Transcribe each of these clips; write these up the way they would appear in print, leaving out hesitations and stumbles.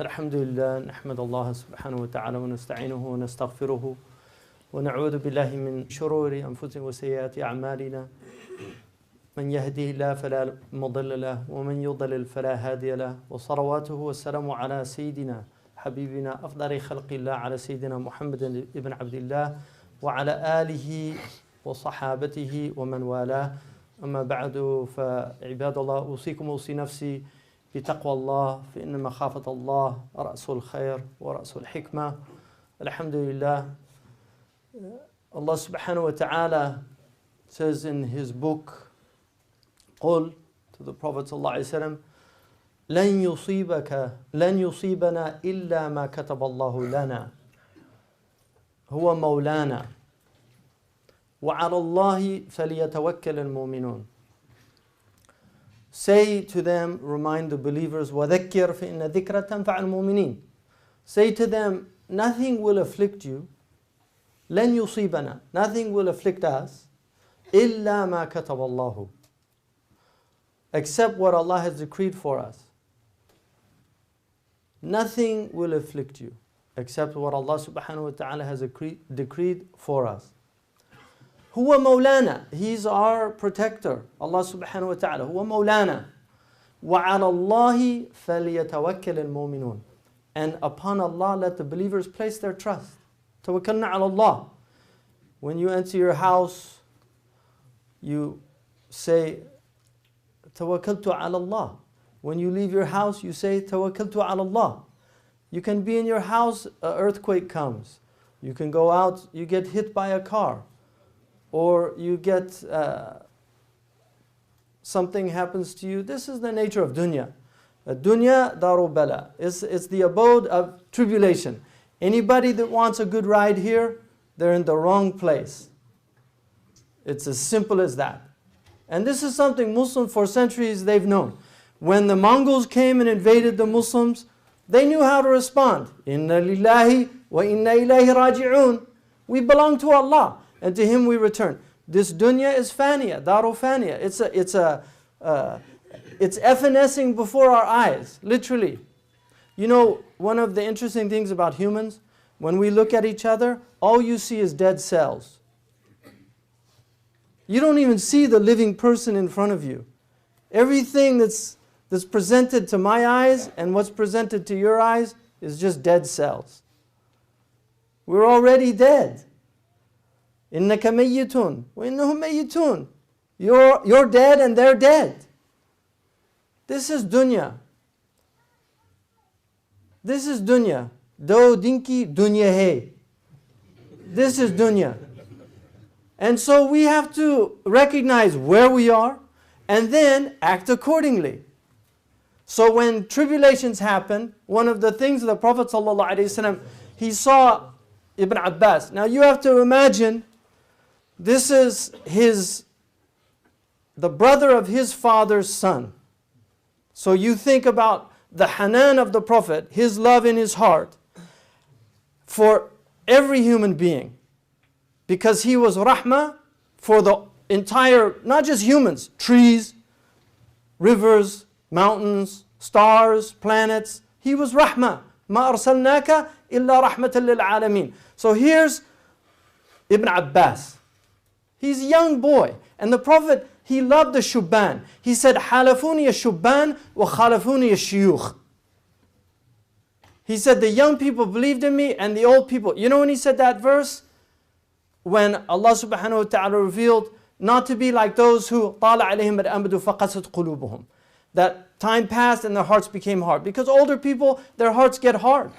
الحمد لله نحمد الله سبحانه وتعالى ونستعينه ونستغفره ونعوذ بالله من شرور أنفسنا وسيئات أعمالنا من يهديه الله فلا مضل له ومن يضلل فلا هادي له وصلواته والسلام على سيدنا حبيبنا أفضل خلق الله على سيدنا محمد بن عبد الله وعلى آله وصحابته ومن والاه أما بعد فعباد الله أوصيكم وأوصي نفسي بتقوى الله فإن مخافة الله رأس الخير ورأس الحكمة. Alhamdulillah, Allah subhanahu wa ta'ala says in his book, قل, to the Prophet sallallahu alayhi wa sallam, لن يصيبنا إلا ما كتب الله لنا هو مولانا وعلى الله فليتوكل المؤمنون. Say to them, remind the believers, وَذَكِّرْ فَإِنَّ ذِكْرَ تَنْفَعَ الْمُؤْمِنِينَ. Say to them, nothing will afflict you, لَنْ يُصِيبَنَا, nothing will afflict us, إِلَّا مَا كَتَبَ اللَّهُ, except what Allah has decreed for us. Nothing will afflict you, except what Allah subhanahu wa ta'ala has decreed for us. Huwa Mawlana, He's our protector. Allah subhanahu wa ta'ala. Huwa Mawlana. وَعَلَى اللَّهِ فَلْيَتَوَكَّلِ الْمُؤْمِنُونَ. And upon Allah let the believers place their trust. Tawakkalna ala Allah. When you enter your house, you say, Tawakkaltu ala Allah. When you leave your house, you say, Tawakkaltu ala Allah. You can be in your house, an earthquake comes. You can go out, you get hit by a car. Or you get, something happens to you. This is the nature of dunya. Dunya daru bala. It's the abode of tribulation. Anybody that wants a good ride here, they're in the wrong place. It's as simple as that. And this is something Muslims for centuries they've known. When the Mongols came and invaded the Muslims, they knew how to respond. Inna lillahi wa inna ilayhi raji'un. We belong to Allah. And to Him we return. This dunya is faniya, daru faniya. It's evanescing before our eyes, literally. You know, one of the interesting things about humans, when we look at each other, all you see is dead cells. You don't even see the living person in front of you. Everything that's presented to my eyes and what's presented to your eyes is just dead cells. We're already dead. إِنَّكَ مَيِّتٌ وَإِنَّهُمْ مَيِّتُونَ. You're dead and they're dead. This is dunya. This is dunya. Do dinki dunya hai. This is dunya. And so we have to recognize where we are and then act accordingly. So when tribulations happen, one of the things the Prophet ﷺ, he saw Ibn Abbas. Now you have to imagine, this is the brother of his father's son. So you think about the hanan of the Prophet, his love in his heart for every human being. Because he was rahmah for the entire, not just humans, trees, rivers, mountains, stars, planets. He was rahmah. مَا أَرْسَلْنَاكَ إِلَّا رَحْمَةً لِلْعَالَمِينَ. So here's Ibn Abbas. He's a young boy. And the Prophet, he loved the shubban. He said, حَالَفُونِيَ الشُّبَّانِ وَخَالَفُونِيَ الشِّيُوخِ. He said, the young people believed in me and the old people. You know when he said that verse? When Allah subhanahu wa ta'ala revealed not to be like those who طَالَ عَلَيْهِمْ الْأَمْدُ فَقَسَتْ قُلُوبُهُم. That time passed and their hearts became hard. Because older people, their hearts get hard.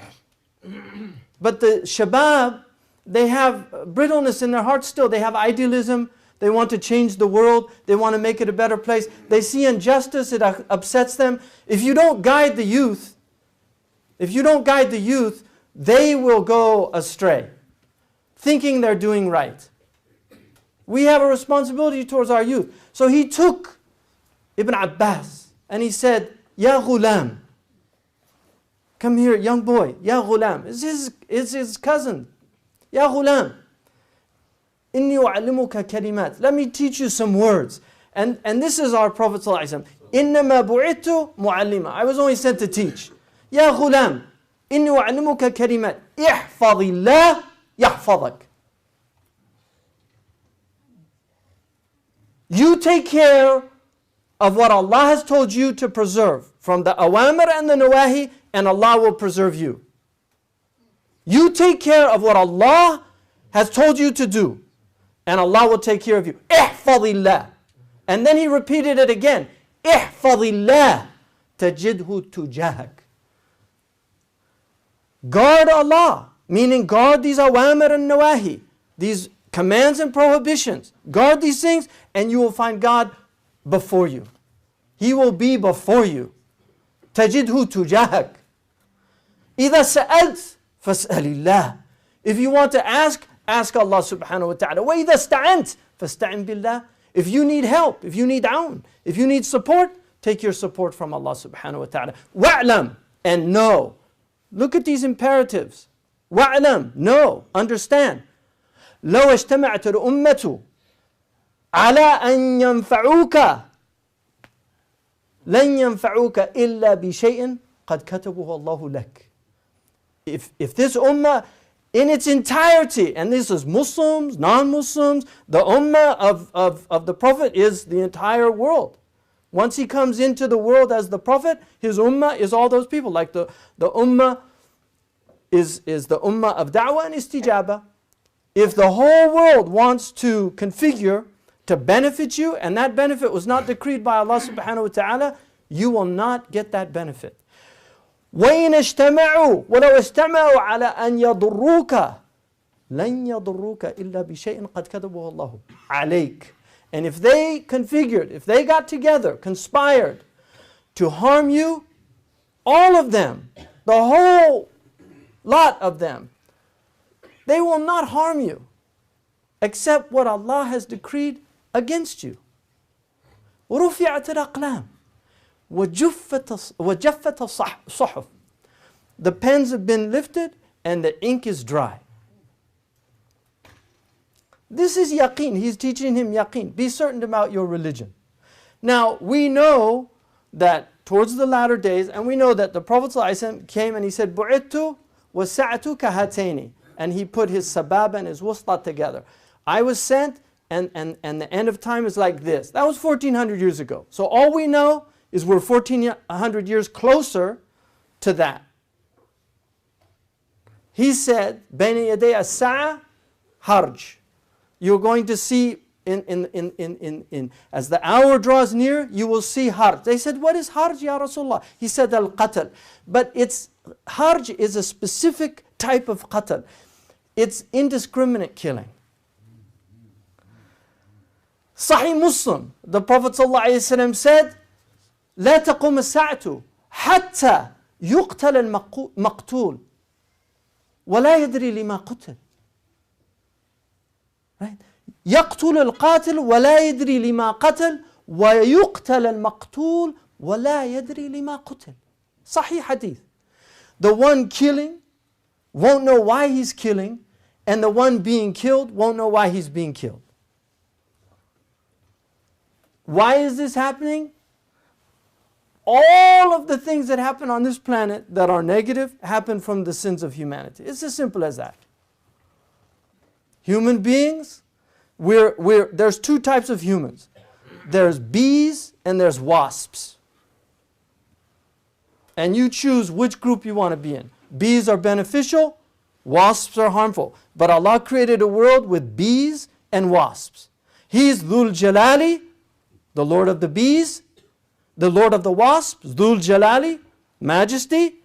But the shabab, they have brittleness in their hearts still. They have idealism. They want to change the world. They want to make it a better place. They see injustice. It upsets them. If you don't guide the youth, they will go astray, thinking they're doing right. We have a responsibility towards our youth. So he took Ibn Abbas and he said, Ya ghulam, come here, young boy. Ya ghulam. It's his cousin. Ya ghulam, inni u'allimuka kalimat. Let me teach you some words. And this is our Prophet ﷺ. Innama bu'ittu mu'allima. I was only sent to teach. يا غلام إني أعلمك كلمات احفظ الله يحفظك. You take care of what Allah has told you to preserve from the awamir and the nawahi, and Allah will preserve you. You take care of what Allah has told you to do, and Allah will take care of you. احفظ الله. And then he repeated it again. احفظ الله تجده تجاهك. Guard Allah, meaning guard these awamir and nawahi, these commands and prohibitions. Guard these things and you will find God before you. He will be before you. تجده تجاهك. إذا سألت فاسأل الله. If you want to ask, ask Allah subhanahu wa ta'ala. وإذا استعنت فاستعن بالله. If you need help, if you need aun, if you need support, take your support from Allah subhanahu wa ta'ala. وَاعْلَمْ, and know. Look at these imperatives. وَاعْلَمْ, know, understand. لو اجتمعت الأمة على أن ينفعوك لن ينفعوك إلا بشيء قد كتبه الله لك. If this ummah in its entirety, and this is Muslims, non-Muslims, the ummah of the Prophet is the entire world. Once he comes into the world as the Prophet, his ummah is all those people. Like the ummah is the ummah of da'wah and istijabah. If the whole world wants to configure to benefit you, and that benefit was not decreed by Allah subhanahu wa ta'ala, you will not get that benefit. وَإِنْ اجْتَمَعُوا وَلَوْ اجْتَمَعُوا عَلَىٰ أَنْ يَضُرُّوكَ لَنْ يَضُرُّوكَ إِلَّا بِشَيْءٍ قَدْ كَتَبَهُ اللَّهُ عَلَيْكَ. And if they configured, if they got together, conspired to harm you, all of them, the whole lot of them, they will not harm you except what Allah has decreed against you. وَرُفِعَتِ الْأَقْلَامِ وَجَفَّتِ الصُّحُفُ. The pens have been lifted and the ink is dry. This is yaqeen. He's teaching him yaqeen. Be certain about your religion. Now, we know that towards the latter days, and we know that the Prophet ﷺ came and he said, بُعِدْتُ وَسَعْتُ كَهَاتَيْنِ. And he put his sababa and his wusta together. I was sent and the end of time is like this. That was 1400 years ago. So all we know is we're 1400 years closer to that. He said, بَيْنَ يَدَيْ السَّاعَةِ harj. You're going to see as the hour draws near, you will see harj. They said, what is harj, ya Rasulullah? He said, al-qatl. But harj is a specific type of qatl. It's indiscriminate killing. Sahih Muslim, the Prophet ﷺ said, لا تقوم الساعة حتى يقتل المقتول ولا يدري لما قتل. Right? يقتل القاتل ولا يدري لما قتل ويقتل المقتول ولا يدري لما قتل. Sahih hadith. The one killing won't know why he's killing, and the one being killed won't know why he's being killed. Why is this happening? All of the things that happen on this planet that are negative happen from the sins of humanity. It's as simple as that. Human beings, there's two types of humans. There's bees and there's wasps. And you choose which group you want to be in. Bees are beneficial, wasps are harmful. But Allah created a world with bees and wasps. He's Dhul Jalali, the Lord of the bees, the Lord of the wasps, Dhul Jalali, majesty,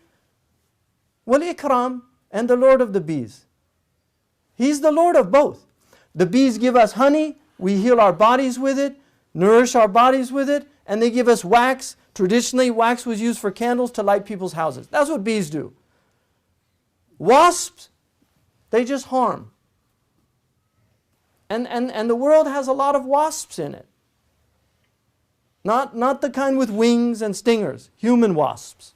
Wal Ikram, and the Lord of the bees. He's the Lord of both. The bees give us honey, we heal our bodies with it, nourish our bodies with it, and they give us wax. Traditionally, wax was used for candles to light people's houses. That's what bees do. Wasps, they just harm. And the world has a lot of wasps in it. Not the kind with wings and stingers, human wasps.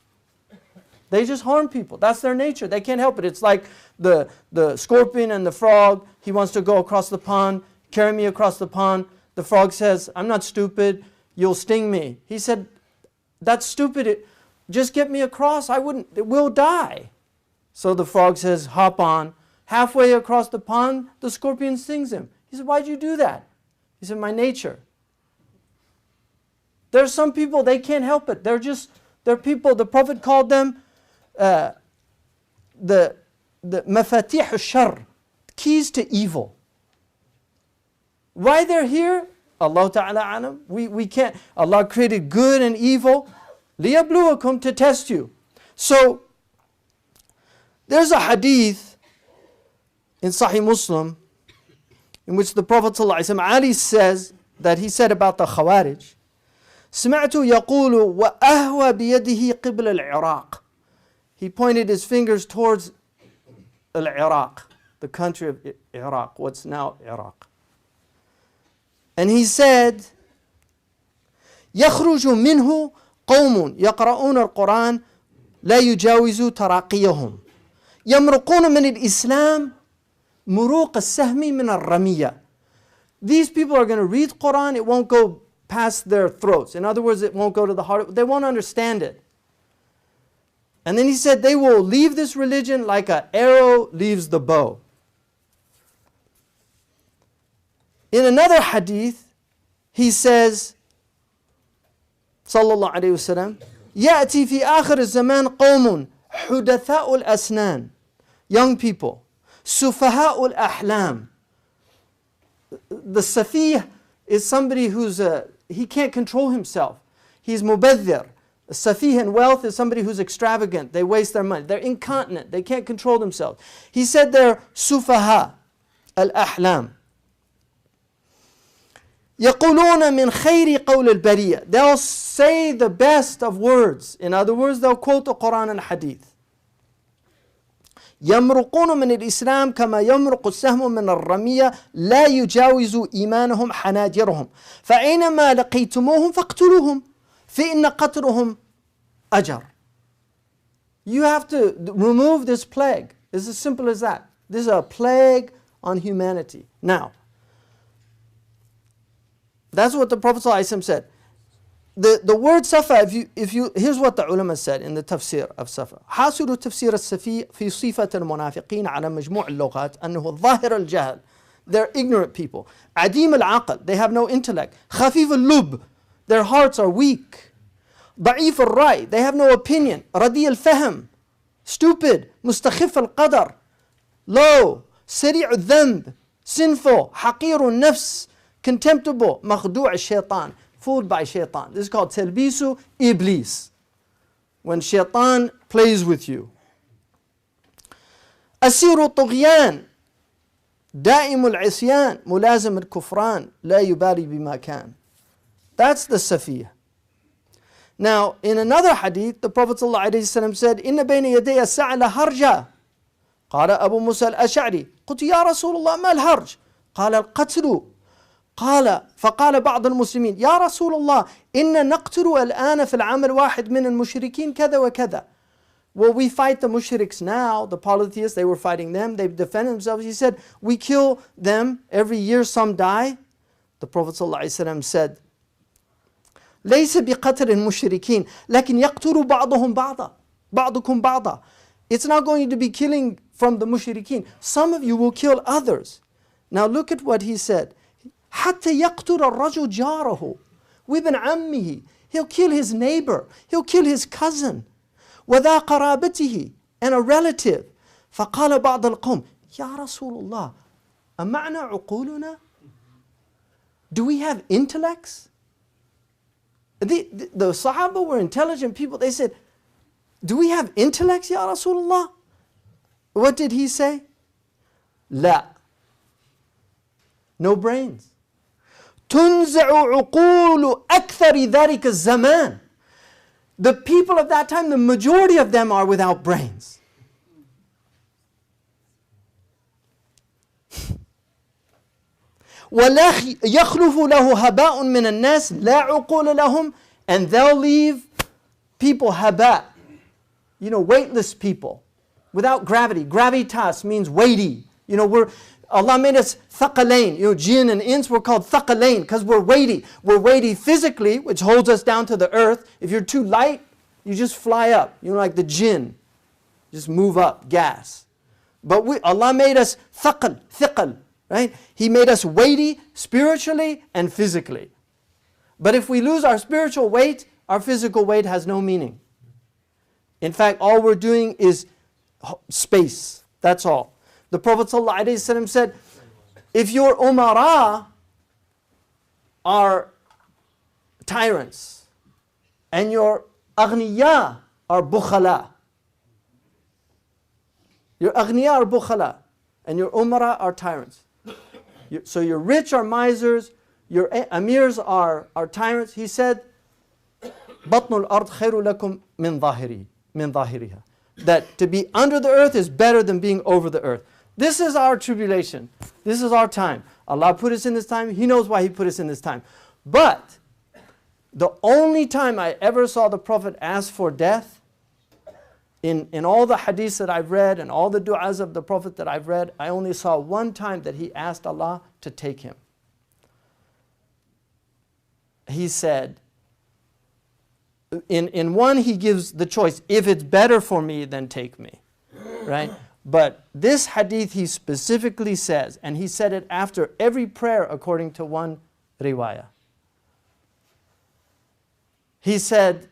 They just harm people. That's their nature. They can't help it. It's like the scorpion and the frog. He wants to go across the pond, carry me across the pond. The frog says, I'm not stupid, you'll sting me. He said, that's stupid. just get me across. We'll die. So the frog says, hop on. Halfway across the pond, the scorpion stings him. He said, why'd you do that? He said, my nature. There are some people, they can't help it. They're people, the Prophet called them the mafatih al-shar, keys to evil. Why they're here? Allah Ta'ala alam. We can't. Allah created good and evil. لِيَبْلُوَكُمْ, to test you. So, there's a hadith in Sahih Muslim in which the Prophet ﷺ, Ali says, that he said about the Khawarij, سمعت يقول وأهوى بيده قبل العراق. He pointed his fingers towards Iraq, the country of Iraq, what's now Iraq. And he said, يخرج منه قوم يقرؤون القرآن لا يجاوز تراقيهم يمرقون من الإسلام مروق السهم من الرمية. These people are going to read Quran, it won't go past their throats. In other words, it won't go to the heart. They won't understand it. And then he said, they will leave this religion like an arrow leaves the bow. In another hadith, he says, sallallahu alayhi wasallam, يأتي في آخر الزمان قوم حدثاء الأسنان, young people, سفهاء الأحلام. The safih is somebody who's he can't control himself. He's mubadhir. Safih in wealth is somebody who's extravagant. They waste their money. They're incontinent. They can't control themselves. He said they're sufaha al-ahlam. يقولون من خير قول البرية. They'll say the best of words. In other words, they'll quote the Quran and Hadith. يمرقون من الإسلام كما يمرق السهم من الرمية لا يجاوز إيمانهم حناجرهم فأينما لقيتموهم فاقتلوهم فإن قتلهم أجر. You have to remove this plague. It's as simple as that. This is a plague on humanity. Now, that's what the Prophet ﷺ said. The word safa, here's what the ulama said in the tafsir of safa. حاصل تفسير السفي في صفة المنافقين على مجموع اللغات أنه الظاهر الجهل. They're ignorant people. عديم العقل, they have no intellect. خفيف اللب, their hearts are weak. ضعيف الرأي, they have no opinion. ردي الفهم, stupid. مستخف القدر, low. سريع الذنب, sinful. حقير النفس, contemptible. مخدوع الشيطان, fooled by shaitan. This is called telbisu iblis. When shaitan plays with you. أسير الطغيان دائم العصيان ملازم الكفران لا يبالي بما كان. That's the safiyah. Now, in another hadith, the Prophet ﷺ said, إن بين يدي الساعة لهرجا. قال أبو موسى الأشعري قلت يا رسول الله ما الهرج؟ قال القتل. فقال بعض المسلمين يا رسول الله إن نقتل الآن في العام الواحد من المشركين كذا وكذا. Well, we fight the mushriks now, the polytheists, they were fighting them, they defended themselves. He said, we kill them, every year some die. The Prophet ﷺ said, ليس بقتل المشركين لكن يقتل بعضكم بعضا. It's not going to be killing from the mushrikeen. Some of you will kill others. Now look at what he said. حتى يقتل الرجل جاره وابن عمه. He'll kill his neighbor. He'll kill his cousin. وذا قرابته, and a relative. فقال بعض القوم يا رسول الله أمعنا عقولنا? Do we have intellects? The Sahaba were intelligent people. They said, do we have intellects, Ya Rasulullah? What did he say? لا. No brains. تنزع عقول أكثر ذلك الزمان. The people of that time, the majority of them are without brains. ولا يخلف له هباء من الناس لا عقول لهم, and they'll leave people haba, weightless people, without gravity. Gravitas means weighty. Allah made us thaqalain. Jinn and ins were called thaqalain because we're weighty. We're weighty physically, which holds us down to the earth. If you're too light, you just fly up. You know, like the jinn. Just move up, gas. But Allah made us thiqal, right? He made us weighty spiritually and physically. But if we lose our spiritual weight, our physical weight has no meaning. In fact, all we're doing is space. That's all. The Prophet ﷺ said, if your umara are tyrants and your aghniya are bukhala, your aghniya are bukhala and your umara are tyrants. So your rich are misers, your amirs are tyrants. He said, Batnul ard khairu lakum min dhahiriha. That to be under the earth is better than being over the earth. This is our tribulation. This is our time. Allah put us in this time. He knows why He put us in this time. But the only time I ever saw the Prophet ask for death, in all the hadiths that I've read and all the du'as of the Prophet that I've read, I only saw one time that he asked Allah to take him. He said, in one he gives the choice, if it's better for me, then take me. Right? But this hadith he specifically says, and he said it after every prayer according to one riwayah. He said,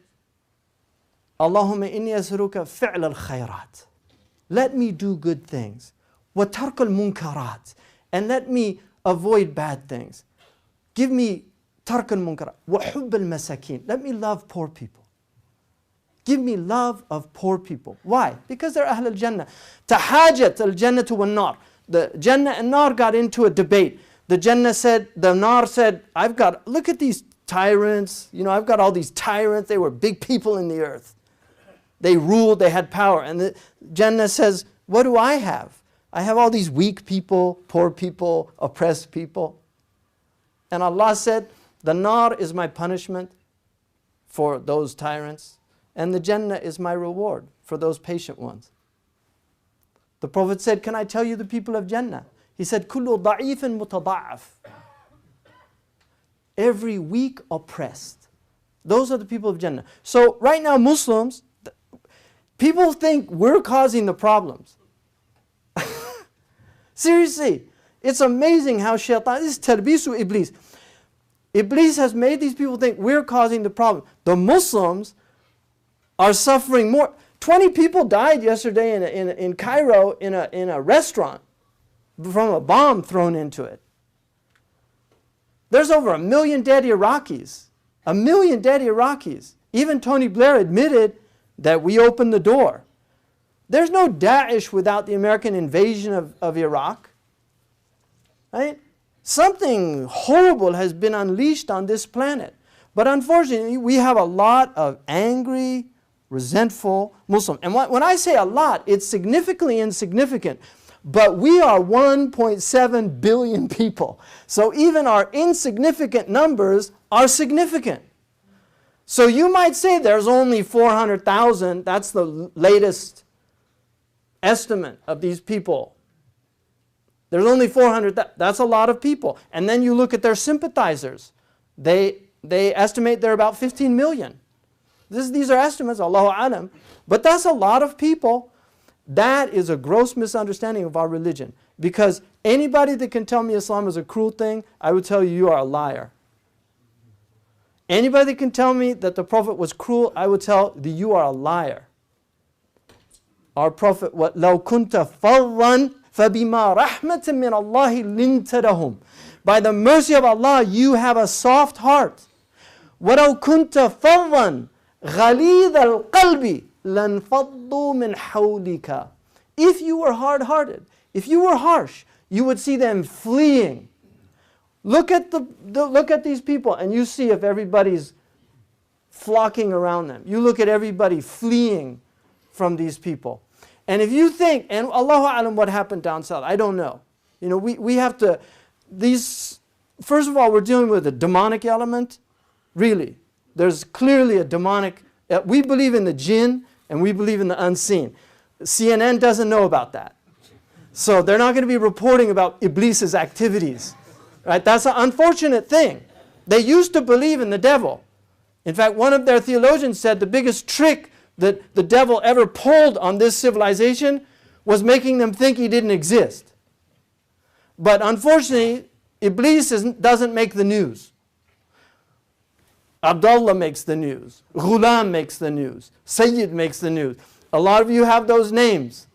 Allahumma inni as'aluka fi'l al-khayrat. Let me do good things. Wa tark al-munkarat. And let me avoid bad things. Give me tark al-munkarat. Wa hubb al-masakin. Let me love poor people. Give me love of poor people. Why? Because they're Ahl al-Jannah. Tahajat al-Jannah wa nar. The Jannah and Nar got into a debate. The Jannah said, the Nar said, look at these tyrants. You know, I've got all these tyrants. They were big people in the earth. They ruled, they had power. And the Jannah says, what do I have? I have all these weak people, poor people, oppressed people. And Allah said, the Nar is my punishment for those tyrants. And the Jannah is my reward for those patient ones. The Prophet said, can I tell you the people of Jannah? He said, Kullu da'ifin mutada'af. Every weak oppressed. Those are the people of Jannah. So right now Muslims, people think we're causing the problems. Seriously, it's amazing how shaitan, this is tarbisu iblis. Iblis has made these people think we're causing the problem. The Muslims are suffering more. 20 people died yesterday in Cairo in a restaurant from a bomb thrown into it. There's over 1 million dead Iraqis. 1 million dead Iraqis. Even Tony Blair admitted that we opened the door. There's no Daesh without the American invasion of Iraq. Right? Something horrible has been unleashed on this planet. But unfortunately, we have a lot of angry, resentful Muslims. And when I say a lot, it's significantly insignificant. But we are 1.7 billion people. So even our insignificant numbers are significant. So you might say there's only 400,000. That's the latest estimate of these people. There's only 400,000. That's a lot of people. And then you look at their sympathizers. They estimate they're about 15 million. These are estimates, Allahu Alam. But that's a lot of people. That is a gross misunderstanding of our religion. Because anybody that can tell me Islam is a cruel thing, I would tell you, you are a liar. Anybody that can tell me that the Prophet was cruel, I would tell you, you are a liar. Our Prophet, لَوْ كُنْتَ فَضًّا فَبِمَا رَحْمَةٍ مِّنَ اللَّهِ لِنْتَ لَهُمْ. By the mercy of Allah, you have a soft heart. وَلَوْ كُنْتَ فَضًّا غَلِيظَ الْقَلْبِ لَنْفَضُّوا مِنْ حَوْلِكَ. If you were hard-hearted, if you were harsh, you would see them fleeing. Look at these people and you see if everybody's flocking around them. You look at everybody fleeing from these people. And if you think, and Allahu Alam what happened down south, I don't know. You know, we have to, first of all, we're dealing with a demonic element. Really. There's clearly a demonic, we believe in the jinn and we believe in the unseen. CNN doesn't know about that. So they're not going to be reporting about Iblis's activities. Right? That's an unfortunate thing. They used to believe in the devil. In fact, one of their theologians said the biggest trick that the devil ever pulled on this civilization was making them think he didn't exist. But unfortunately, Iblis doesn't make the news. Abdullah makes the news. Ghulam makes the news. Sayyid makes the news. A lot of you have those names.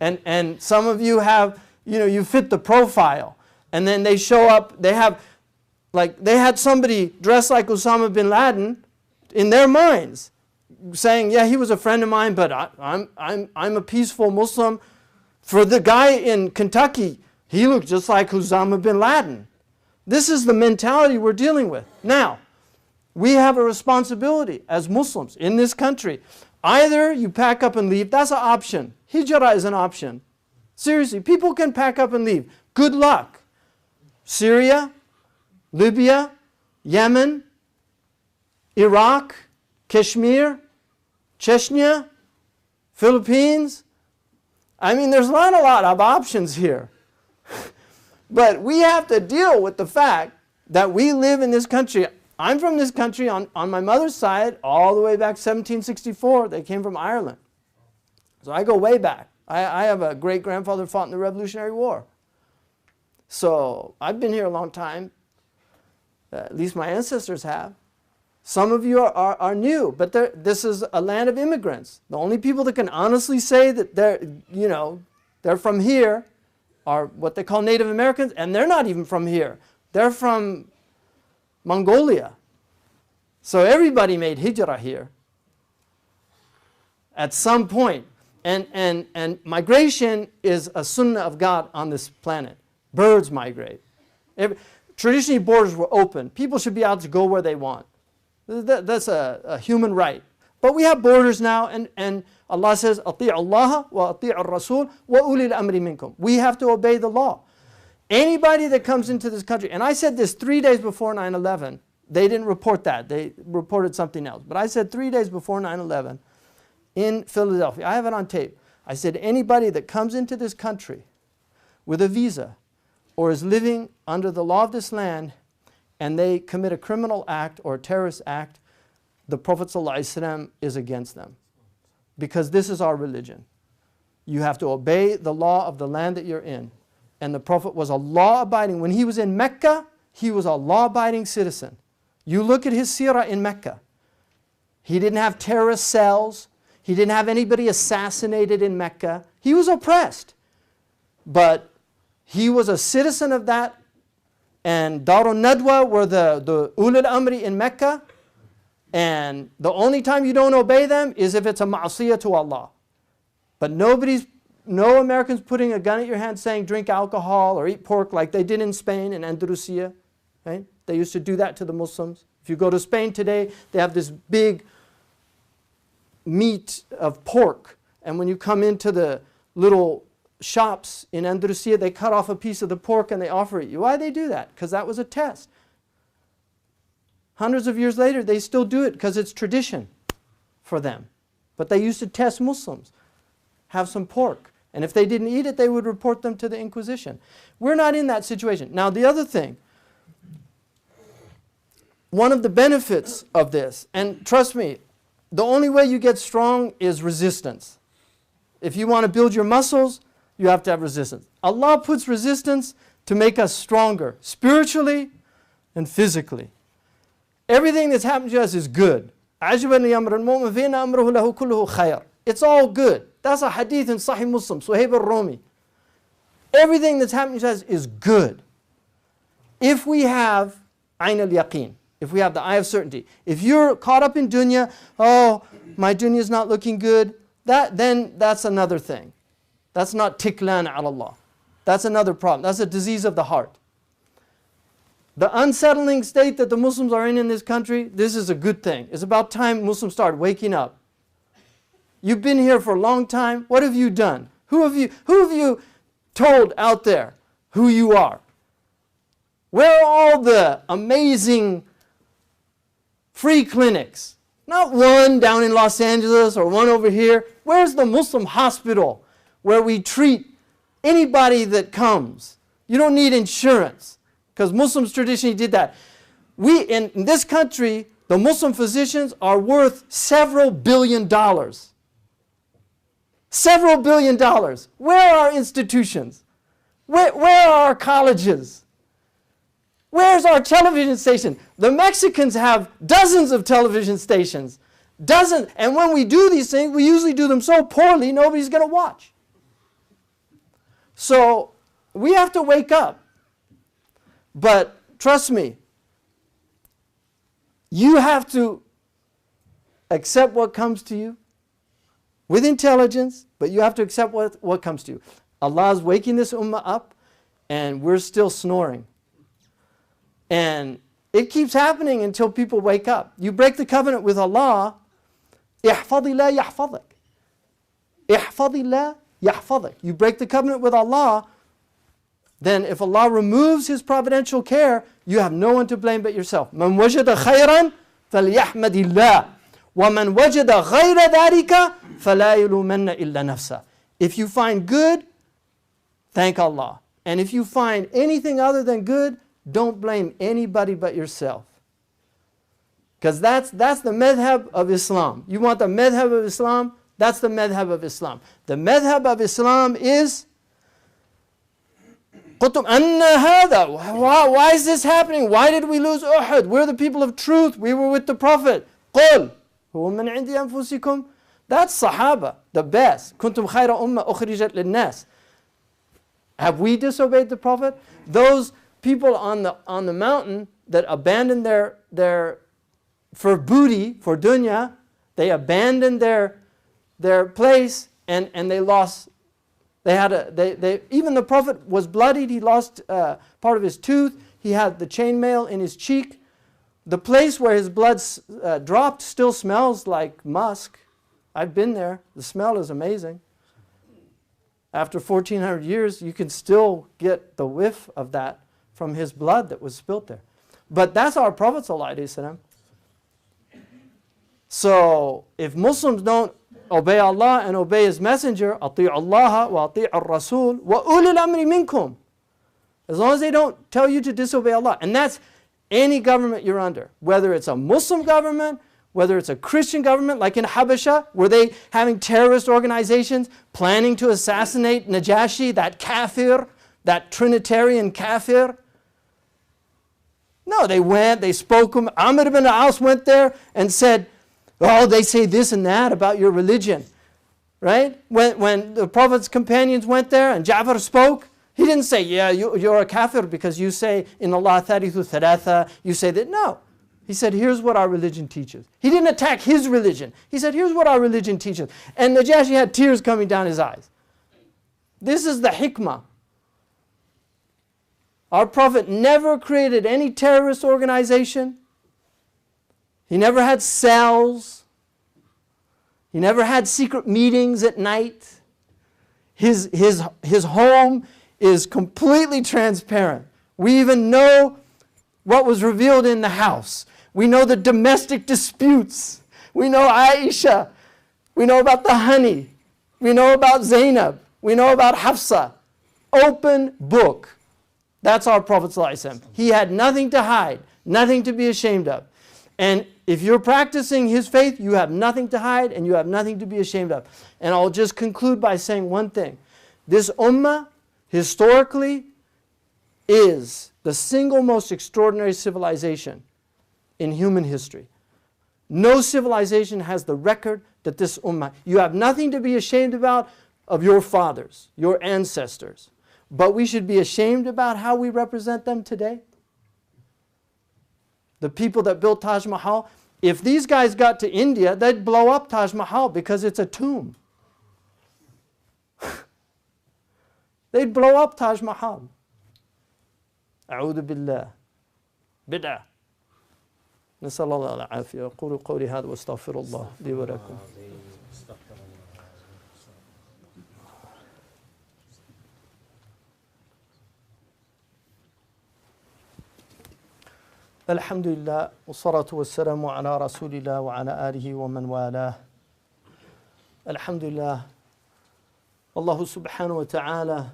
And some of you have, you fit the profile. And then they show up, they had somebody dressed like Osama bin Laden in their minds, saying, yeah, he was a friend of mine, but I'm a peaceful Muslim. For the guy in Kentucky, he looked just like Osama bin Laden. This is the mentality we're dealing with. Now, we have a responsibility as Muslims in this country. Either you pack up and leave, that's an option. Hijrah is an option. Seriously, people can pack up and leave. Good luck. Syria, Libya, Yemen, Iraq, Kashmir, Chechnya, Philippines. I mean, there's not a lot of options here. But we have to deal with the fact that we live in this country. I'm from this country on my mother's side all the way back 1764. They came from Ireland. So I go way back. I have a great-grandfather who fought in the Revolutionary War. So I've been here a long time. At least my ancestors have. Some of you are new, but this is a land of immigrants. The only people that can honestly say that they're from here are what they call Native Americans, and they're not even from here. They're from Mongolia. So everybody made hijrah here at some point. And migration is a sunnah of God on this planet. Birds migrate. Traditionally, borders were open. People should be able to go where they want. That's a human right. But we have borders now, and Allah says, أَطِيعُ اللَّهَ وَأَطِيعُ الرَّسُولَ وَأُولِي الْأَمْرِ مِنْكُمْ. We have to obey the law. Anybody that comes into this country, and I said this 3 days before 9/11, they didn't report that. They reported something else. But I said 3 days before 9/11 in Philadelphia, I have it on tape. I said anybody that comes into this country with a visa or is living under the law of this land and they commit a criminal act or a terrorist act, the Prophet ﷺ is against them. Because this is our religion. You have to obey the law of the land that you're in. And the Prophet was a law-abiding. When he was in Mecca, he was a law-abiding citizen. You look at his seerah in Mecca. He didn't have terrorist cells. He didn't have anybody assassinated in Mecca. He was oppressed. But he was a citizen of that. And Darun Nadwa were the Ulul Amri in Mecca. And the only time you don't obey them is if it's a ma'asiyah to Allah. But no Americans putting a gun at your hand saying drink alcohol or eat pork like they did in Spain and Andalusia. Right? They used to do that to the Muslims. If you go to Spain today, they have this big meat of pork. And when you come into the little shops in Andalusia, they cut off a piece of the pork and they offer it you. Why do they do that? Because that was a test. Hundreds of years later, they still do it because it's tradition for them. But they used to test Muslims. Have some pork. And if they didn't eat it, they would report them to the Inquisition. We're not in that situation. Now, the other thing, one of the benefits of this, and trust me, the only way you get strong is resistance. If you want to build your muscles, you have to have resistance. Allah puts resistance to make us stronger, spiritually and physically. Everything that's happened to us is good. It's all good. That's a hadith in Sahih Muslim, Suhaib al-Rumi. Everything that's happening to us is good. If we have ayn al-yaqeen, if we have the eye of certainty. If you're caught up in dunya, oh, my dunya is not looking good, then that's another thing. That's not tiklan ala Allah. That's another problem. That's a disease of the heart. The unsettling state that the Muslims are in this country, this is a good thing. It's about time Muslims start waking up. You've been here for a long time. What have you done? Who have you told out there who you are? Where are all the amazing free clinics? Not one down in Los Angeles or one over here. Where's the Muslim hospital where we treat anybody that comes? You don't need insurance because Muslims traditionally did that. In this country, The Muslim physicians are worth several billion dollars. Several billion dollars. Where are our institutions? Where are our colleges? Where's our television station? The Mexicans have dozens of television stations. Dozens. And when we do these things, we usually do them so poorly, nobody's going to watch. So we have to wake up. But trust me, you have to accept what comes to you with intelligence, but you have to accept what comes to you. Allah is waking this ummah up, and we're still snoring. And it keeps happening until people wake up. You break the covenant with Allah, احفظ الله يحفظك. احفظ الله يحفظك. You break the covenant with Allah, then if Allah removes His providential care, you have no one to blame but yourself. من وجد خيرا فليحمد الله ومن وجد غير ذلك فلا يلومن إلا نفسه. If you find good, thank Allah. And if you find anything other than good, don't blame anybody but yourself. Because that's the madhab of Islam. You want the madhab of Islam? That's the madhab of Islam. The madhab of Islam is why is this happening? Why did we lose Uhud? We're the people of truth. We were with the Prophet. قُلْ هُوَ مِنْ عِنْدِ أَنفُسِكُمْ. That's Sahaba, the best. كُنْتُمْ خَيْرَ أُمَّةٍ أُخْرِجَتْ لِلنَّاسِ. Have we disobeyed the Prophet? Those people on the mountain that abandoned their for booty, for dunya, they abandoned their place and they lost. Even the Prophet was bloodied. He lost part of his tooth. He had the chainmail in his cheek. The place where his blood dropped still smells like musk. I've been there. The smell is amazing. After 1400 years, you can still get the whiff of that from his blood that was spilt there. But that's our Prophet ﷺ. So if Muslims don't obey Allah and obey His Messenger, أطيعوا الله وأطيعوا الرسول وأولي الأمر منكم. As long as they don't tell you to disobey Allah. And that's any government you're under. Whether it's a Muslim government, whether it's a Christian government, like in Habasha, were they having terrorist organizations planning to assassinate Najashi, that kafir, that Trinitarian kafir? No, they spoke. Amr ibn al-As went there and said, oh, they say this and that about your religion. Right? When the Prophet's companions went there and Ja'far spoke, he didn't say, yeah, you're a kafir because you say, in Allah thalithu thalatha, you say that. No. He said, here's what our religion teaches. He didn't attack his religion. He said, here's what our religion teaches. And Najashi had tears coming down his eyes. This is the hikmah. Our Prophet never created any terrorist organization. He never had cells. He never had secret meetings at night. His home is completely transparent. We even know what was revealed in the house. We know the domestic disputes. We know Aisha. We know about the honey. We know about Zainab. We know about Hafsa. Open book. That's our Prophet ﷺ. He had nothing to hide, nothing to be ashamed of. And if you're practicing his faith, you have nothing to hide and you have nothing to be ashamed of. And I'll just conclude by saying one thing. This ummah, historically, is the single most extraordinary civilization in human history. No civilization has the record that this ummah. You have nothing to be ashamed about of your fathers, your ancestors. But we should be ashamed about how we represent them today. The people that built Taj Mahal, if these guys got to India, they'd blow up Taj Mahal because it's a tomb. They'd blow up Taj Mahal. أعوذ بالله بدعة نسأل الله العافية أقول قولي هذا واستغفر الله لي ولكم. الحمد لله والصلاة والسلام على رسول الله وعلى آله ومن والاه. الحمد لله. Allah subhanahu wa ta'ala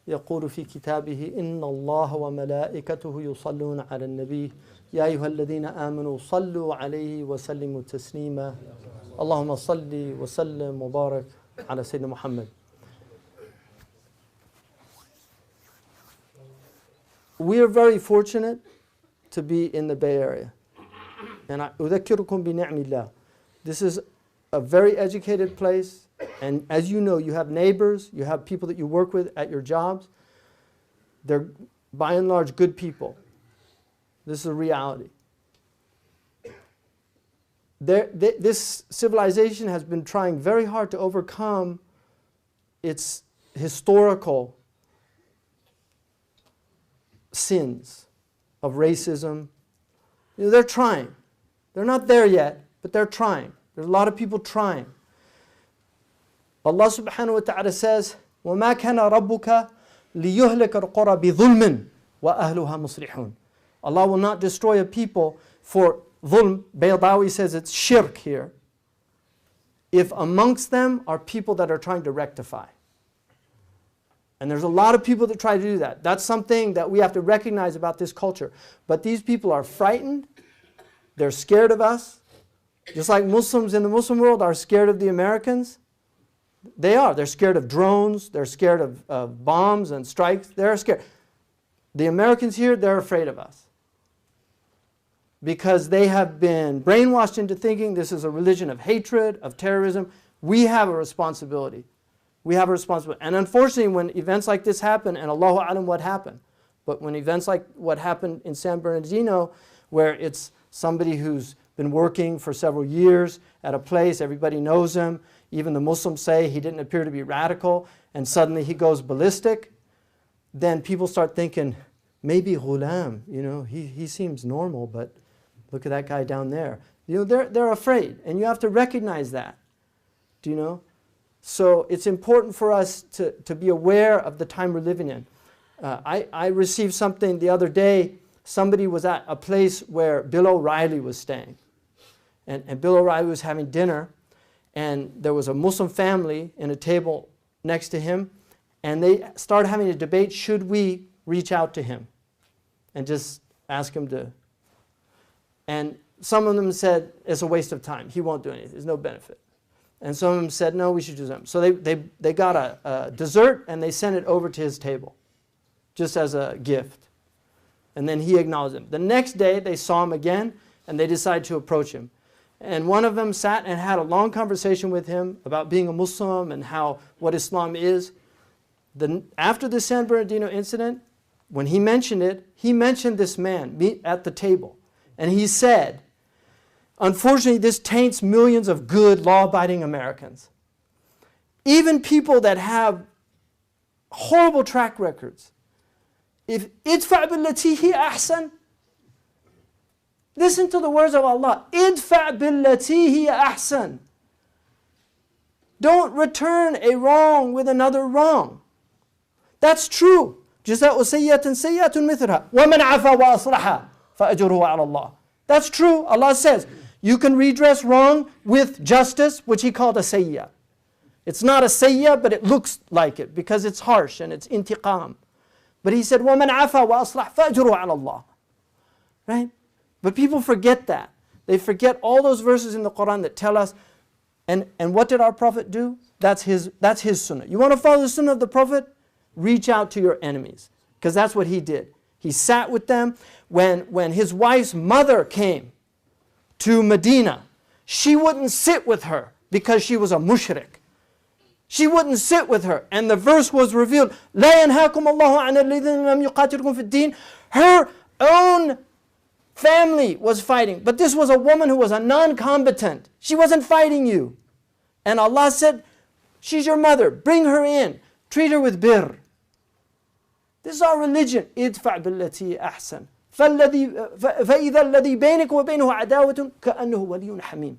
يقول في كتابه إن الله وملائكته يصلون على النبي يا أيها الذين آمنوا صلوا عليه وسلموا تسليما اللهم صل وسلم وبارك على سيدنا محمد. We are very fortunate to be in the Bay Area. And أذكركم بنعم الله. This is a very educated place. And as you know, you have neighbors, you have people that you work with at your jobs. They're by and large good people. This is a reality. This civilization has been trying very hard to overcome its historical sins of racism. You know, they're trying. They're not there yet, but they're trying. There's a lot of people trying. Allah subhanahu wa ta'ala says, وَمَا كَانَ رَبُّكَ لِيُهْلِكَ الْقُرَى بِظُلْمٍ وَأَهْلُهَا مُصْلِحُونَ. Allah will not destroy a people for dhulm. Baydawi says it's shirk here. If amongst them are people that are trying to rectify. And there's a lot of people that try to do that. That's something that we have to recognize about this culture. But these people are frightened. They're scared of us. Just like Muslims in the Muslim world are scared of the Americans. They are. They're scared of drones. They're scared of bombs and strikes. They're scared. The Americans here, they're afraid of us. Because they have been brainwashed into thinking this is a religion of hatred, of terrorism. We have a responsibility. We have a responsibility. And unfortunately, when events like this happen, and Allahu A'lam what happened, but when events like what happened in San Bernardino, where it's somebody who's been working for several years at a place, everybody knows him, even the Muslims say he didn't appear to be radical, and suddenly he goes ballistic, then people start thinking, maybe Ghulam, you know, he seems normal, but look at that guy down there. You know, they're afraid, and you have to recognize that. Do you know? So it's important for us to be aware of the time we're living in. I received something the other day. Somebody was at a place where Bill O'Reilly was staying. And Bill O'Reilly was having dinner, and there was a Muslim family in a table next to him, and they started having a debate, should we reach out to him and just ask him to. And some of them said, it's a waste of time. He won't do anything. There's no benefit. And some of them said, no, we should do something. So they got a dessert, and they sent it over to his table, just as a gift. And then he acknowledged them. The next day, they saw him again, and they decided to approach him. And one of them sat and had a long conversation with him about being a Muslim and what Islam is. After the San Bernardino incident, when he mentioned it, he mentioned this man at the table. And he said, unfortunately, this taints millions of good, law-abiding Americans. Even people that have horrible track records. If idfa' billati hi ahsan, listen to the words of Allah. Idfa' billati hi ahsan. Don't return a wrong with another wrong. That's true. جزاء سيئة سيئة مثلها ومن عفا وأصلح فأجره على الله. That's true. Allah says you can redress wrong with justice, which He called a sayyah. It's not a sayyah, but it looks like it because it's harsh and it's intiqam. But He said وَمَنْ عَفَى وَأَصْلَحَ فَأَجْرُهُ عَلَى اللَّهِ. Right? But people forget that. They forget all those verses in the Quran that tell us. And what did our Prophet do? That's his sunnah. You want to follow the sunnah of the Prophet? Reach out to your enemies. Because that's what he did. He sat with them. When his wife's mother came to Medina, she wouldn't sit with her because she was a mushrik. She wouldn't sit with her. And the verse was revealed. لا ينهاكم الله عن الذين لم يقاتلكم في الدين. Her own family was fighting. But this was a woman who was a non-combatant. She wasn't fighting you. And Allah said, she's your mother. Bring her in. Treat her with birr. This is our religion. ادفع بالتي أحسن. فإذا الذي بينك وبينه عداوة كأنه ولي حميم.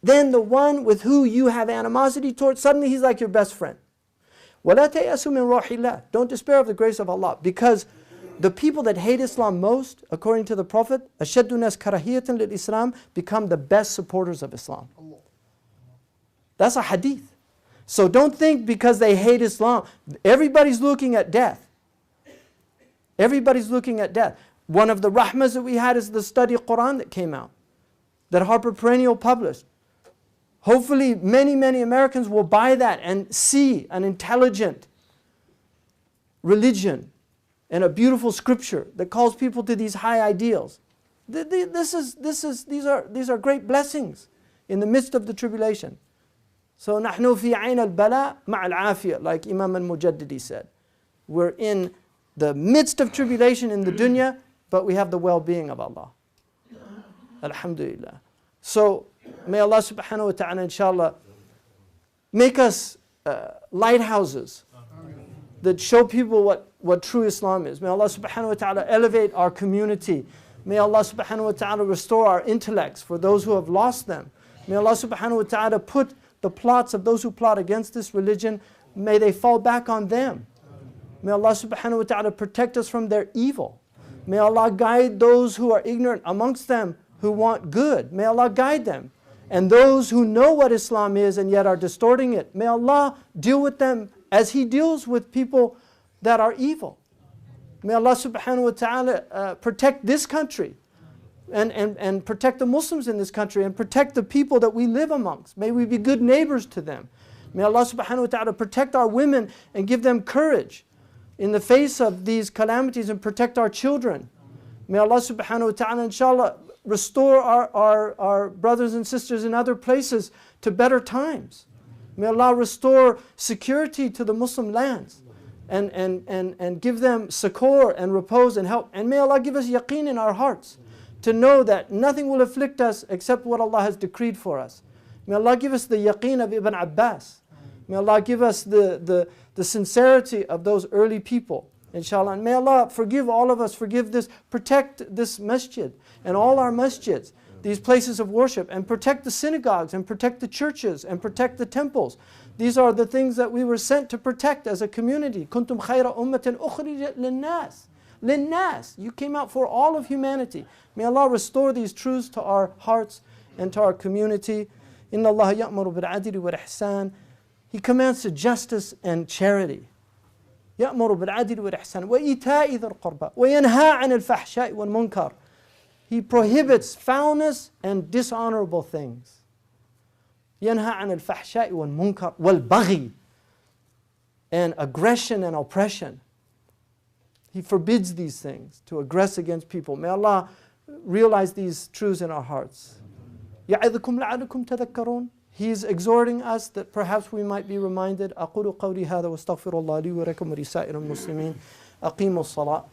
Then the one with who you have animosity towards, suddenly he's like your best friend. وَلَا تَيَأْسُوا مِنْ رَوْحِ اللَّهِ. Don't despair of the grace of Allah. Because the people that hate Islam most, according to the Prophet, أَشَدُّ النَّاسِ كَرَهِيَةً لِلْإِسْلَامِ, become the best supporters of Islam. That's a hadith. So don't think because they hate Islam. Everybody's looking at death. Everybody's looking at death. One of the rahmas that we had is the study Quran that came out, that Harper Perennial published. Hopefully many, many Americans will buy that and see an intelligent religion and a beautiful scripture that calls people to these high ideals. These are great blessings in the midst of the tribulation. So نحن في عين البلاء مع العافية, like Imam al-Mujaddidi said. We're in the midst of tribulation in the dunya, but we have the well-being of Allah. Alhamdulillah. So may Allah subhanahu wa ta'ala inshallah make us lighthouses that show people what true Islam is. May Allah subhanahu wa ta'ala elevate our community. May Allah subhanahu wa ta'ala restore our intellects for those who have lost them. May Allah subhanahu wa ta'ala put the plots of those who plot against this religion, may they fall back on them. May Allah subhanahu wa ta'ala protect us from their evil. May Allah guide those who are ignorant amongst them who want good. May Allah guide them. And those who know what Islam is and yet are distorting it, may Allah deal with them as He deals with people that are evil. May Allah subhanahu wa ta'ala protect this country and protect the Muslims in this country and protect the people that we live amongst. May we be good neighbors to them. May Allah subhanahu wa ta'ala protect our women and give them courage in the face of these calamities and protect our children. May Allah subhanahu wa ta'ala inshallah restore our brothers and sisters in other places to better times. May Allah restore security to the Muslim lands and give them succor and repose and help. And may Allah give us yaqeen in our hearts to know that nothing will afflict us except what Allah has decreed for us. May Allah give us the yaqeen of Ibn Abbas. May Allah give us the sincerity of those early people, inshallah. And may Allah forgive all of us, protect this masjid and all our masjids, these places of worship, and protect the synagogues and protect the churches and protect the temples. These are the things that we were sent to protect as a community. Kuntum khayra ummatin ukhrijat linnas. Linnas. You came out for all of humanity. May Allah restore these truths to our hearts and to our community. Inna Allah ya'muru bil adli wal ihsan. He commands to justice and charity. يأمر بالعدل والإحسان وإيتاء ذي القربى وينهى عن الفحشاء والمنكر. He prohibits foulness and dishonorable things. ينهى عن الفحشاء والمنكر والبغي, and aggression and oppression. He forbids these things, to aggress against people. May Allah realize these truths in our hearts. يعظكم لعلكم تذكرون. He is exhorting us that perhaps we might be reminded. أقول قولي هذا واستغفر الله لي ولكم ولسائر المسلمين. أقيموا الصلاة.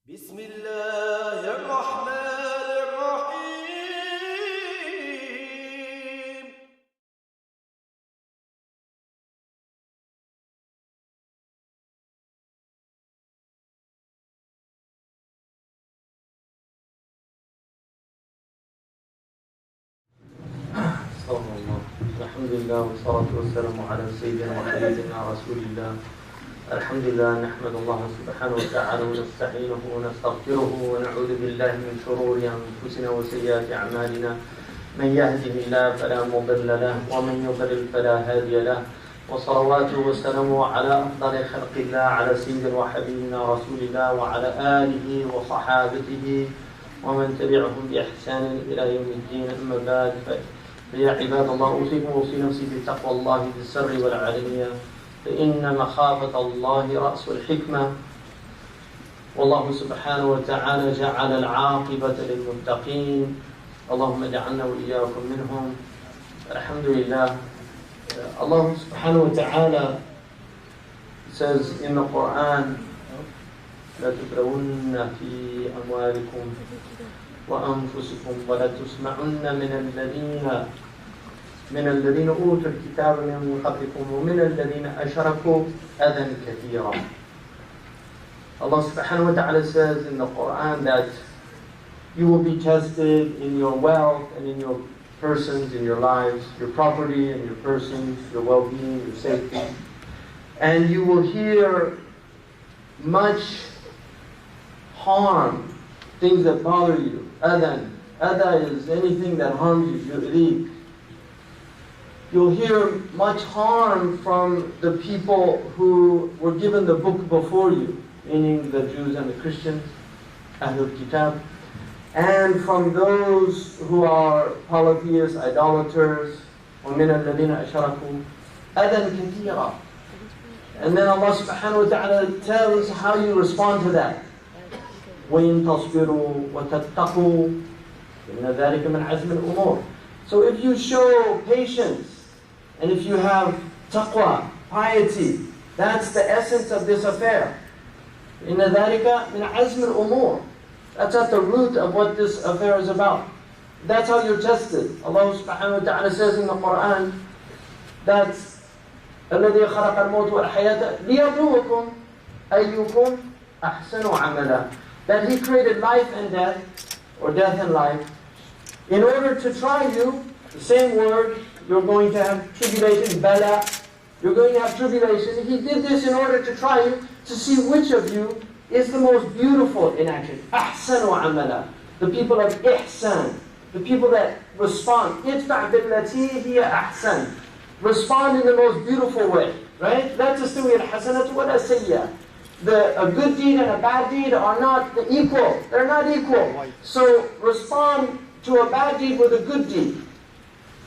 بسم الله الرحمن الرحيم. الحمد لله والصلاة والسلام على سيدنا وحبيبنا رسول الله. الحمد لله نحمد الله سبحانه وتعالى ونستعينه ونستغفره ونعوذ بالله من شرور أنفسنا وسيئات أعمالنا. من يهده الله فلا مضل له ومن يضلل فلا هادي له. وصلواته وسلامه على أفضل خلق الله على سيدنا وحبيبنا رسول الله وعلى آله وصحابته ومن تبعهم بإحسان إلى يوم الدين. أما بعد فيا عباد الله أوصيكم وأوصي نفسي بتقوى الله في السر والعلانية، فإن مخافة الله رأس الحكمة. والله سبحانه وتعالى جعل العاقبة للمتقين. اللهم اجعلنا وإياكم منهم. الحمد لله. Allah subhanahu wa ta'ala says in the Quran, لا تبرون في أموالكم وأنفسكم ولا تسمعن من الذين أوتوا الكتاب من قبلكم ومن الذين أشركوا أذى كثيرا. Allah subhanahu wa ta'ala says in the Quran that you will be tested in your wealth and in your persons, in your lives, your property and your persons, your well-being, your safety. And you will hear much harm, things that bother you. Adhan. Adha is anything that harms you, yu'lik. You'll hear much harm from the people who were given the book before you, meaning the Jews and the Christians, Ahlul Kitab, and from those who are polytheists, idolaters, وَمِنَ الَّذِينَ أَشْرَكُوا أَذًا كَثِيرًا. And then Allah subhanahu wa ta'ala tells how you respond to that. وَإِن تَصْبِرُوا وَتَتَّقُوا إِنَّ ذَلِكَ مِنْ عَزْمِ الْأُمُورِ. So if you show patience, and if you have taqwa, piety, that's the essence of this affair. إِنَّ ذَلِكَ مِنْ عَزْمِ الْأُمُورِ. That's at the root of what this affair is about. That's how you're tested. Allah subhanahu wa ta'ala says in the Quran that الَّذِي خَلَقَ الْمَوْتَ وَالْحَيَاةَ لِيَبْلُوَكُمْ أَيُّكُمْ أَحْسَنُ عَمَلًا. That He created life and death, or death and life, in order to try you. The same word, you're going to have tribulation, bala. You're going to have tribulation. He did this in order to try you, to see which of you is the most beautiful in action. أَحْسَنُ عَمَلًا. The people of ihsan. The people that respond. إِدْفَعْ بِالَّتِي هِيَ أَحْسَنُ. Respond in the most beautiful way. Right? لَا تَسْتَوِي الْحَسَنَةُ وَلَا سَيِّئَةُ. A good deed and a bad deed are not equal. They're not equal. So respond to a bad deed with a good deed.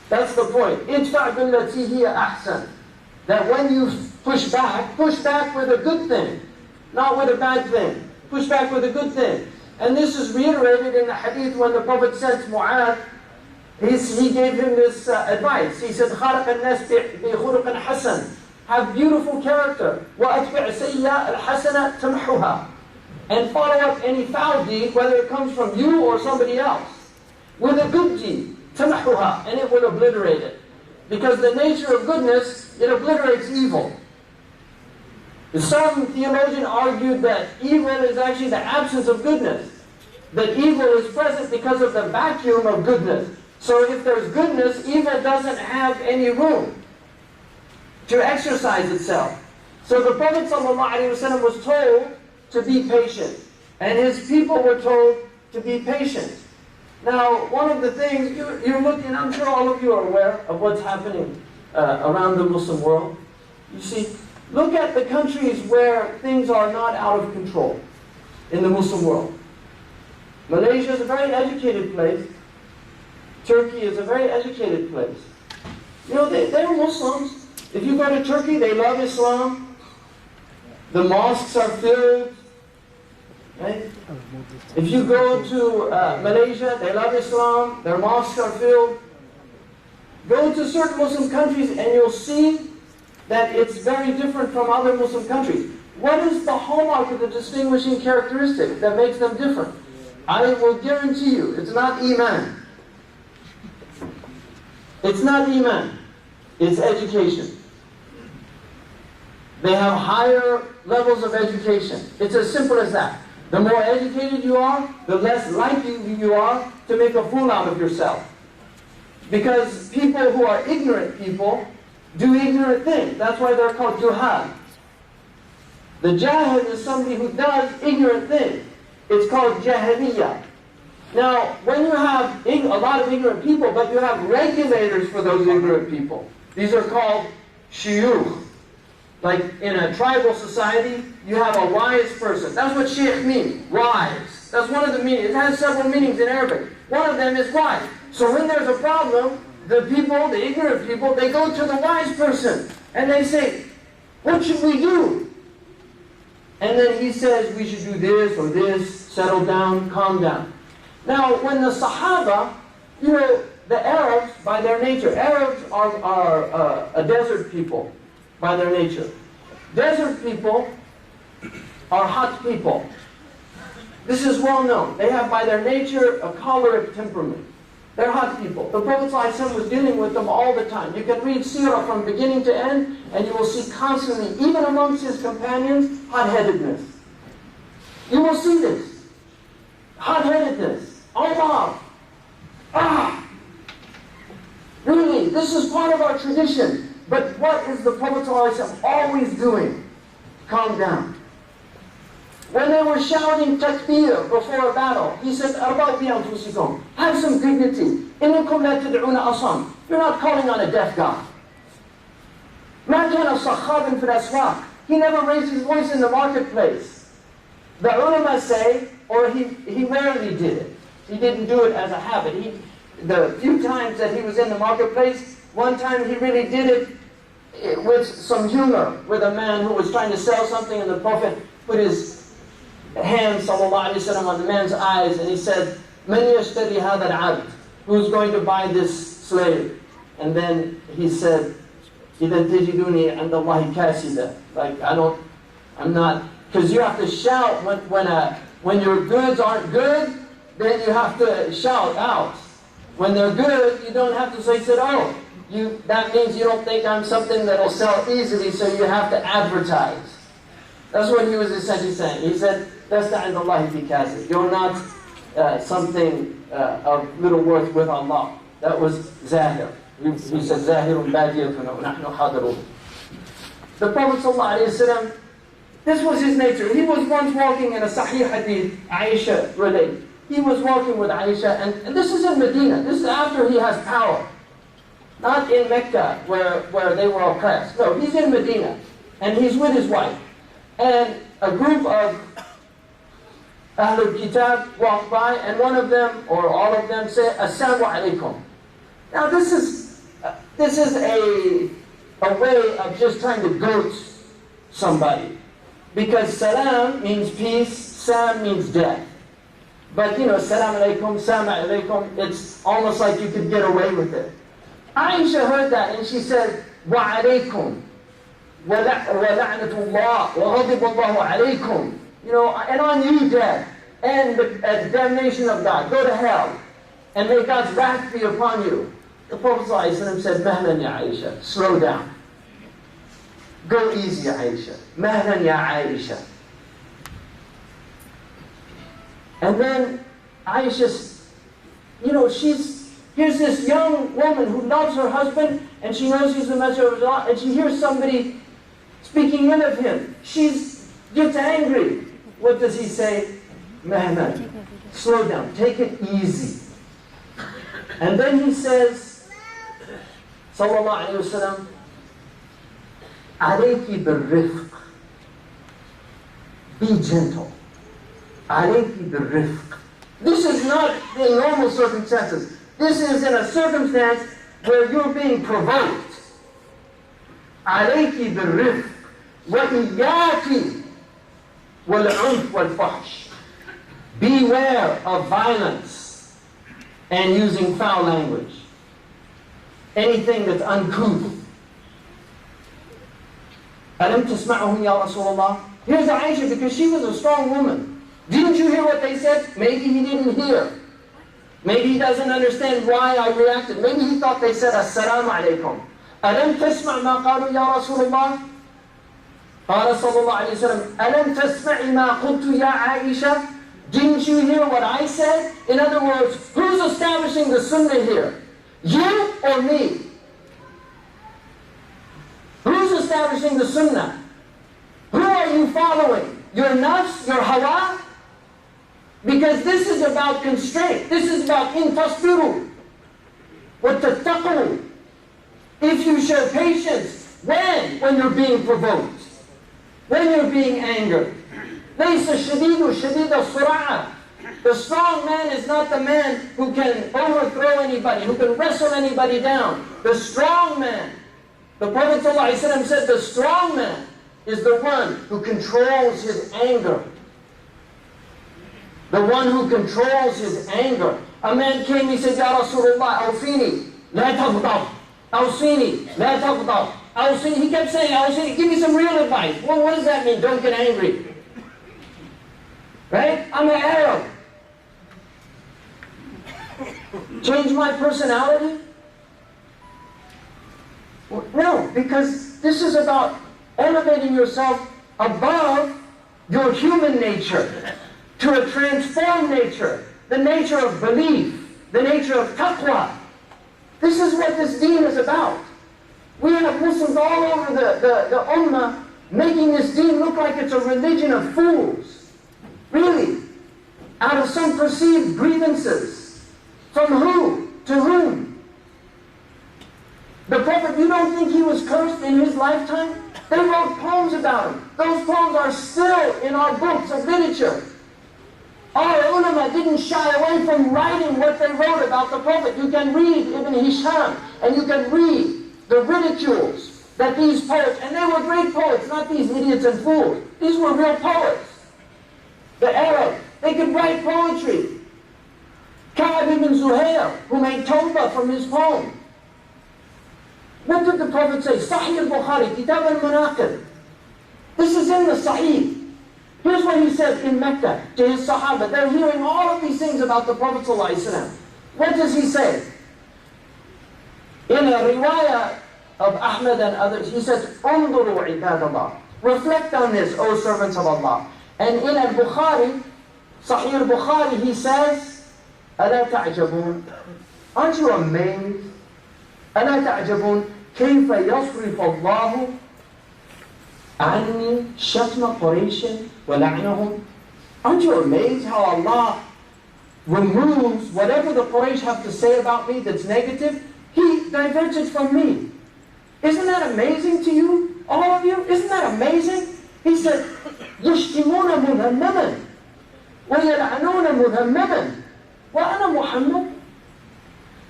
That's the point. إِدْفَعْ بِالَّتِي هِيَ أَحْسَنُ. That when you push back with a good thing. Not with a bad thing. Push back with a good thing. And this is reiterated in the hadith when the Prophet sent Mu'adh. He gave him this advice. He said, خَلَقَ النَّاسِ بِخُلُقٍ حَسَنٍ. Have beautiful character. وَأَتْبِعْ سَيِّئَةَ الْحَسَنَةَ تَمْحُهَا. And follow up any foul deed, whether it comes from you or somebody else, with a good deed. تَمْحُهَا. And it will obliterate it. Because the nature of goodness, it obliterates evil. Some theologian argued that evil is actually the absence of goodness. That evil is present because of the vacuum of goodness. So if there's goodness, evil doesn't have any room to exercise itself. So the Prophet ﷺ was told to be patient. And his people were told to be patient. Now, one of the things, you're looking, I'm sure all of you are aware of what's happening around the Muslim world. You see, look at the countries where things are not out of control in the Muslim world. Malaysia is a very educated place. Turkey is a very educated place. You know, they're Muslims. If you go to Turkey, they love Islam. The mosques are filled. Right? If you go to Malaysia, they love Islam. Their mosques are filled. Go to certain Muslim countries and you'll see that it's very different from other Muslim countries. What is the hallmark of the distinguishing characteristic that makes them different? I will guarantee you, it's not Iman. It's not Iman. It's education. They have higher levels of education. It's as simple as that. The more educated you are, the less likely you are to make a fool out of yourself. Because people who are ignorant people do ignorant things. That's why they're called juhal. The jahil is somebody who does ignorant things. It's called jahiliyah. Now, when you have a lot of ignorant people, but you have regulators for those ignorant people, these are called shuyukh. Like in a tribal society, you have a wise person. That's what shaykh means, wise. That's one of the meanings. It has several meanings in Arabic. One of them is wise. So when there's a problem, the people, the ignorant people, they go to the wise person. And they say, what should we do? And then he says, we should do this or this, settle down, calm down. Now, when the Sahaba, you know, the Arabs, by their nature, Arabs are a desert people, by their nature. Desert people are hot people. This is well known. They have, by their nature, a choleric temperament. They're hot people. The Prophet ﷺ was dealing with them all the time. You can read seerah from beginning to end, and you will see constantly, even amongst his companions, hot-headedness. You will see this. Hot-headedness. Allah. Really, this is part of our tradition. But what is the Prophet ﷺ always doing? Calm down. When they were shouting takbir before a battle, he said, "Arba'u bi anfusikum." Have some dignity. إِنَّكُمْ لَا تَدْعُونَ أَصَمْ. You're not calling on a deaf God. مَا كَانَ صَخَّابٍ فِي الْأَسْوَاقِ. He never raised his voice in the marketplace. The ulama say, or he rarely did it. He didn't do it as a habit. The few times that he was in the marketplace, one time he really did it with some humor, with a man who was trying to sell something, and the Prophet put his hand, sallallahu alayhi wa sallam, on the man's eyes, and he said, "Man yashtari hadha al-abd?" Who's going to buy this slave? And then he said, إِذَا تَجِدُونِي عِنْدَ اللَّهِ كَاسِدًا. Like, I'm not, because you have to shout when your goods aren't good, then you have to shout out. When they're good, you don't have to. So he said, that means you don't think I'm something that'll sell easily, so you have to advertise. That's what he was essentially saying. He said, لَسْتَ عِنْدَ اللَّهِ بِكَاسِدٍ. You're not something of little worth with Allah. That was Zahir. He said, Zahirun badiyatun wa nahnu hadirun. The Prophet ﷺ, this was his nature. He was once walking in a Sahih Hadith, Aisha relates. He was walking with Aisha, and this is in Medina. This is after he has power. Not in Mecca, where they were oppressed. No, he's in Medina, and he's with his wife. And a group of Ahlul Kitab walked by, and one of them, or all of them, said, Assalamu alaikum. Now this is a way of just trying to goat somebody. Because salam means peace, sam means death. But salam alaikum, salam alaikum, it's almost like you could get away with it. Aisha heard that and she said, wa alaikum, wa la'natullah, wa ghadibullahu alaikum. And on you, death, and the damnation of God. Go to hell, and may God's wrath be upon you. The Prophet ﷺ said, Mahlan ya Aisha, slow down. Go easy, Aisha. Mahlan ya Aisha. And then Aisha, here's this young woman who loves her husband, and she knows he's the messenger of Allah, and she hears somebody speaking ill of him. She gets angry. What does he say? Mahlan, slow down, take it easy. And then he says, sallallahu alayhi wa sallam, alayki bil-rifq. Be gentle. Alayki bil-rifq. This is not in normal circumstances. This is in a circumstance where you're being provoked. Alayki bil-rifq. Wa iyaki wal-unf wal-fahsh. Beware of violence and using foul language. Anything that's uncouth. Alam tasma'uhum ya Rasulullah? Here's Aisha, because she was a strong woman. Didn't you hear what they said? Maybe he didn't hear. Maybe he doesn't understand why I reacted. Maybe he thought they said, Assalamu alaikum. Alam tasma' ma qalu ya Rasulullah? قال صلى الله عليه وسلم ألم تسمعي ما قلت يا عائشة? Didn't you hear what I said? In other words, who's establishing the sunnah here? You or me? Who's establishing the sunnah? Who are you following? Your nafs, your hawa? Because this is about constraint. This is about in tasbiru. What tattaqu. If you show patience, when you're being provoked, when you're being angered. لَيْسَ الشَّدِيدُ شَدِيدَ الصُّرَعَةِ. The strong man is not the man who can overthrow anybody, who can wrestle anybody down. The strong man, the Prophet ﷺ said, the strong man is the one who controls his anger. The one who controls his anger. A man came, he said, Ya Rasulullah, awfini, la taghdab. Awfini, la taghdab. Awfini. He kept saying, awfini, give me some real advice. Well, what does that mean? Don't get angry. Right? I'm an Arab. Change my personality? No, because this is about elevating yourself above your human nature to a transformed nature, the nature of belief, the nature of taqwa. This is what this deen is about. We have Muslims all over the ummah making this deen look like it's a religion of fools. Really? Out of some perceived grievances. From who? To whom? The Prophet, you don't think he was cursed in his lifetime? They wrote poems about him. Those poems are still in our books of literature. Our ulama didn't shy away from writing what they wrote about the Prophet. You can read Ibn Hisham, and you can read the ridicules that these poets, and they were great poets, not these idiots and fools. These were real poets. The Arabs, they could write poetry. Ka'b ibn Zuhair, who made tawbah from his poem. What did the Prophet say? Sahih al-Bukhari, Kitab al-Manaqib. This is in the Sahih. Here's what he said in Mecca to his Sahaba. They're hearing all of these things about the Prophet ﷺ. What does he say? In a riwayah of Ahmad and others, he says, "Unduru ibadallah." Reflect on this, O servants of Allah. And in al-Bukhari, Sahih al-Bukhari, he says, أَلَا تَعْجَبُونَ? Aren't you amazed? أَلَا تَعْجَبُونَ كَيْفَ يَصْرِفَ اللَّهُ عَنِّي شَتْمَ قُرَيْشٍ وَلَعْنَهُمْ? Aren't you amazed how Allah removes whatever the Quraysh have to say about me that's negative? He diverts it from me. Isn't that amazing to you? All of you? Isn't that amazing? He said, يَشْتِمُونَ مُذَمَّمًا وَيَلْعَنُونَ مُذَمَّمًا وَأَنَا مُحَمَّدٌ.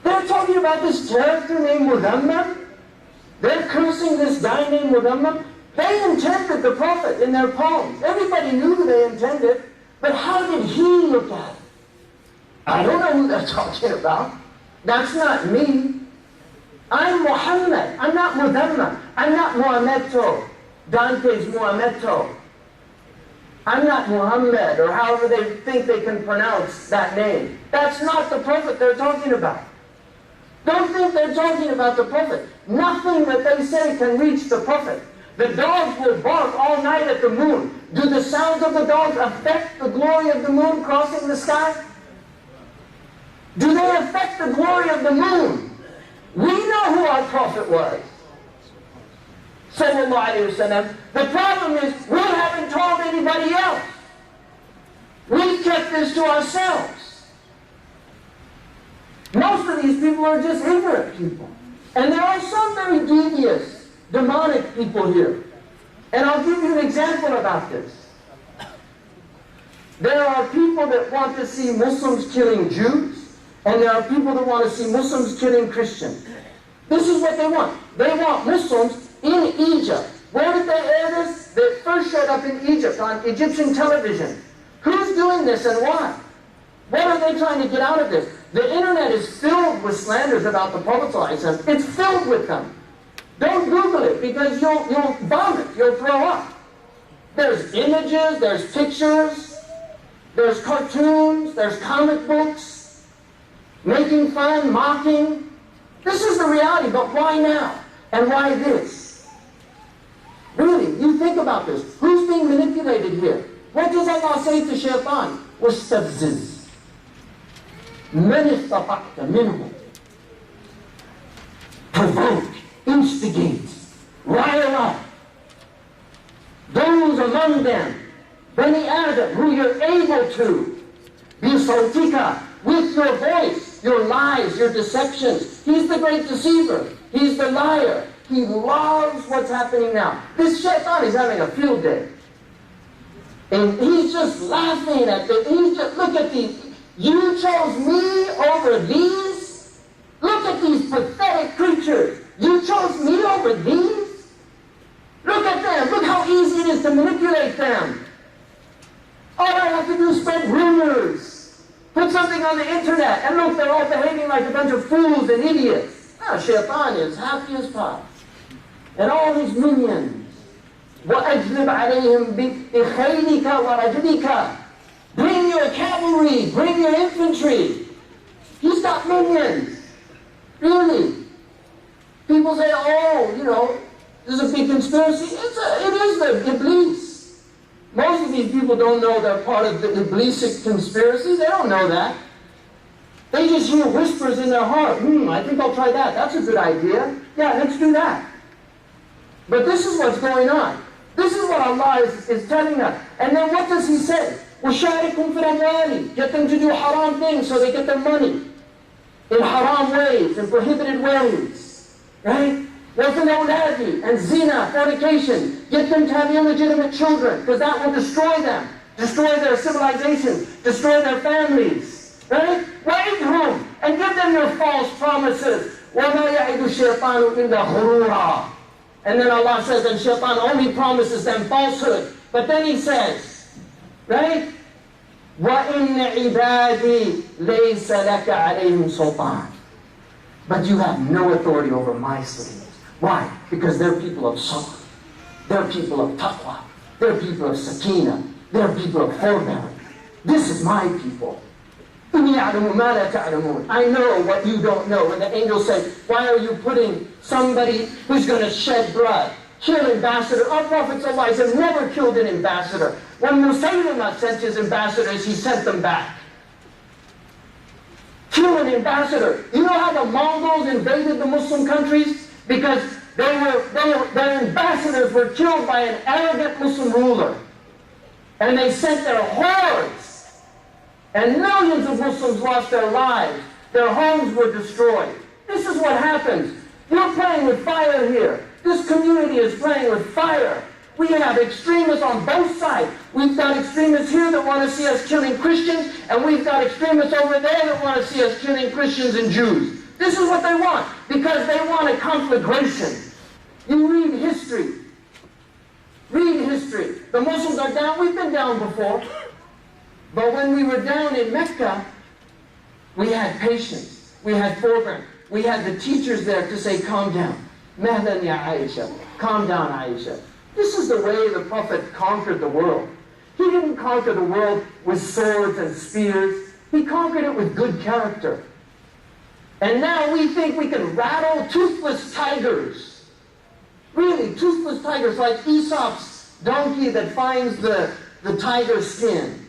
They're talking about this character named Muhammad. They're cursing this guy named Muhammad. They intended the Prophet in their poems. Everybody knew they intended, but how did he look at it? I don't know who they're talking about. That's not me. I'm Muhammad. I'm not Muhammad. I'm not Muhammedo. Dante's Muhammedo. I'm not Muhammad, or however they think they can pronounce that name. That's not the Prophet they're talking about. Don't think they're talking about the Prophet. Nothing that they say can reach the Prophet. The dogs will bark all night at the moon. Do the sounds of the dogs affect the glory of the moon crossing the sky? Do they affect the glory of the moon? We know who our Prophet was. Sallallahu Alaihi Wasallam. The problem is we haven't told anybody else. We've kept this to ourselves. Most of these people are just ignorant people. And there are some very devious, demonic people here. And I'll give you an example about this. There are people that want to see Muslims killing Jews, and there are people that want to see Muslims killing Christians. This is what they want. They want Muslims in Egypt. Where did they air this? They first showed up in Egypt on Egyptian television. Who's doing this and why? What are they trying to get out of this? The internet is filled with slanders about the Prophet ﷺ. It's filled with them. Don't Google it because you'll vomit, you'll throw up. There's images, there's pictures, there's cartoons, there's comic books, making fun, mocking. This is the reality, but why now? And why this? Really, you think about this. Who's being manipulated here? What does Allah say to Shaitan? وَاسْتَفْزِزْ مَنِ اسْتَطَعْتَ مِنْهُ. Provoke, instigate, rile up those among them, Bani Adam, who you're able to, بِصَوْتِكَ, with your voice, your lies, your deceptions. He's the great deceiver. He's the liar. He loves what's happening now. This Shaitan is having a field day. And he's just laughing at look at these. You chose me over these? Look at these pathetic creatures. You chose me over these? Look at them. Look how easy it is to manipulate them. All I have to do is spread rumors. Put something on the internet, and look, they're all behaving like a bunch of fools and idiots. Now, Shaitan is happy as pie. And all his minions. وَأَجْلِبْ عَلَيْهِمْ بِخَيْلِكَ وَرَجْلِكَ. Bring your cavalry, bring your infantry. He's got minions. Really. People say, oh, this is a big conspiracy. It is the Iblis. Most of these people don't know they're part of the Iblisic conspiracy. They don't know that. They just hear whispers in their heart. I think I'll try that. That's a good idea. Yeah, let's do that. But this is what's going on. This is what Allah is telling us. And then what does He say? وشاركهم في الأموال. Get them to do haram things so they get their money in haram ways, in prohibited ways. Right? وفي الأولاد and zina, fornication. Get them to have illegitimate children because that will destroy them, destroy their civilization, destroy their families. Right? وَإِذْهُمْ and give them your false promises. وَمَا يَعِدُ الشَّيْطَانُ إِلَّا غُرُورًا. And then Allah says, and shaitan only promises them falsehood. But then he says, right? وَإِنَّ عِبَادِي لَيْسَ لَكَ عَلَيْهِمْ سُلْطَانٌ. But you have no authority over my slaves. Why? Because they're people of sabr. They're people of taqwa. They're people of sakina. They're people of forbearance. This is my people. I know what you don't know. When the angel said, why are you putting somebody who's going to shed blood? Kill ambassador. Our Prophet ﷺ never killed an ambassador. When Musaylima sent his ambassadors, he sent them back. Kill an ambassador. You know how the Mongols invaded the Muslim countries? Because their ambassadors were killed by an arrogant Muslim ruler. And they sent their hordes. And millions of Muslims lost their lives. Their homes were destroyed. This is what happens. You're playing with fire here. This community is playing with fire. We have extremists on both sides. We've got extremists here that want to see us killing Christians, and we've got extremists over there that want to see us killing Christians and Jews. This is what they want, because they want a conflagration. You read history. Read history. The Muslims are down. We've been down before. But when we were down in Mecca, we had patience. We had forbearance. We had the teachers there to say, calm down. Mahlan ya Aisha. Calm down, Aisha. This is the way the Prophet conquered the world. He didn't conquer the world with swords and spears. He conquered it with good character. And now we think we can rattle toothless tigers. Really, toothless tigers like Aesop's donkey that finds the tiger's skin.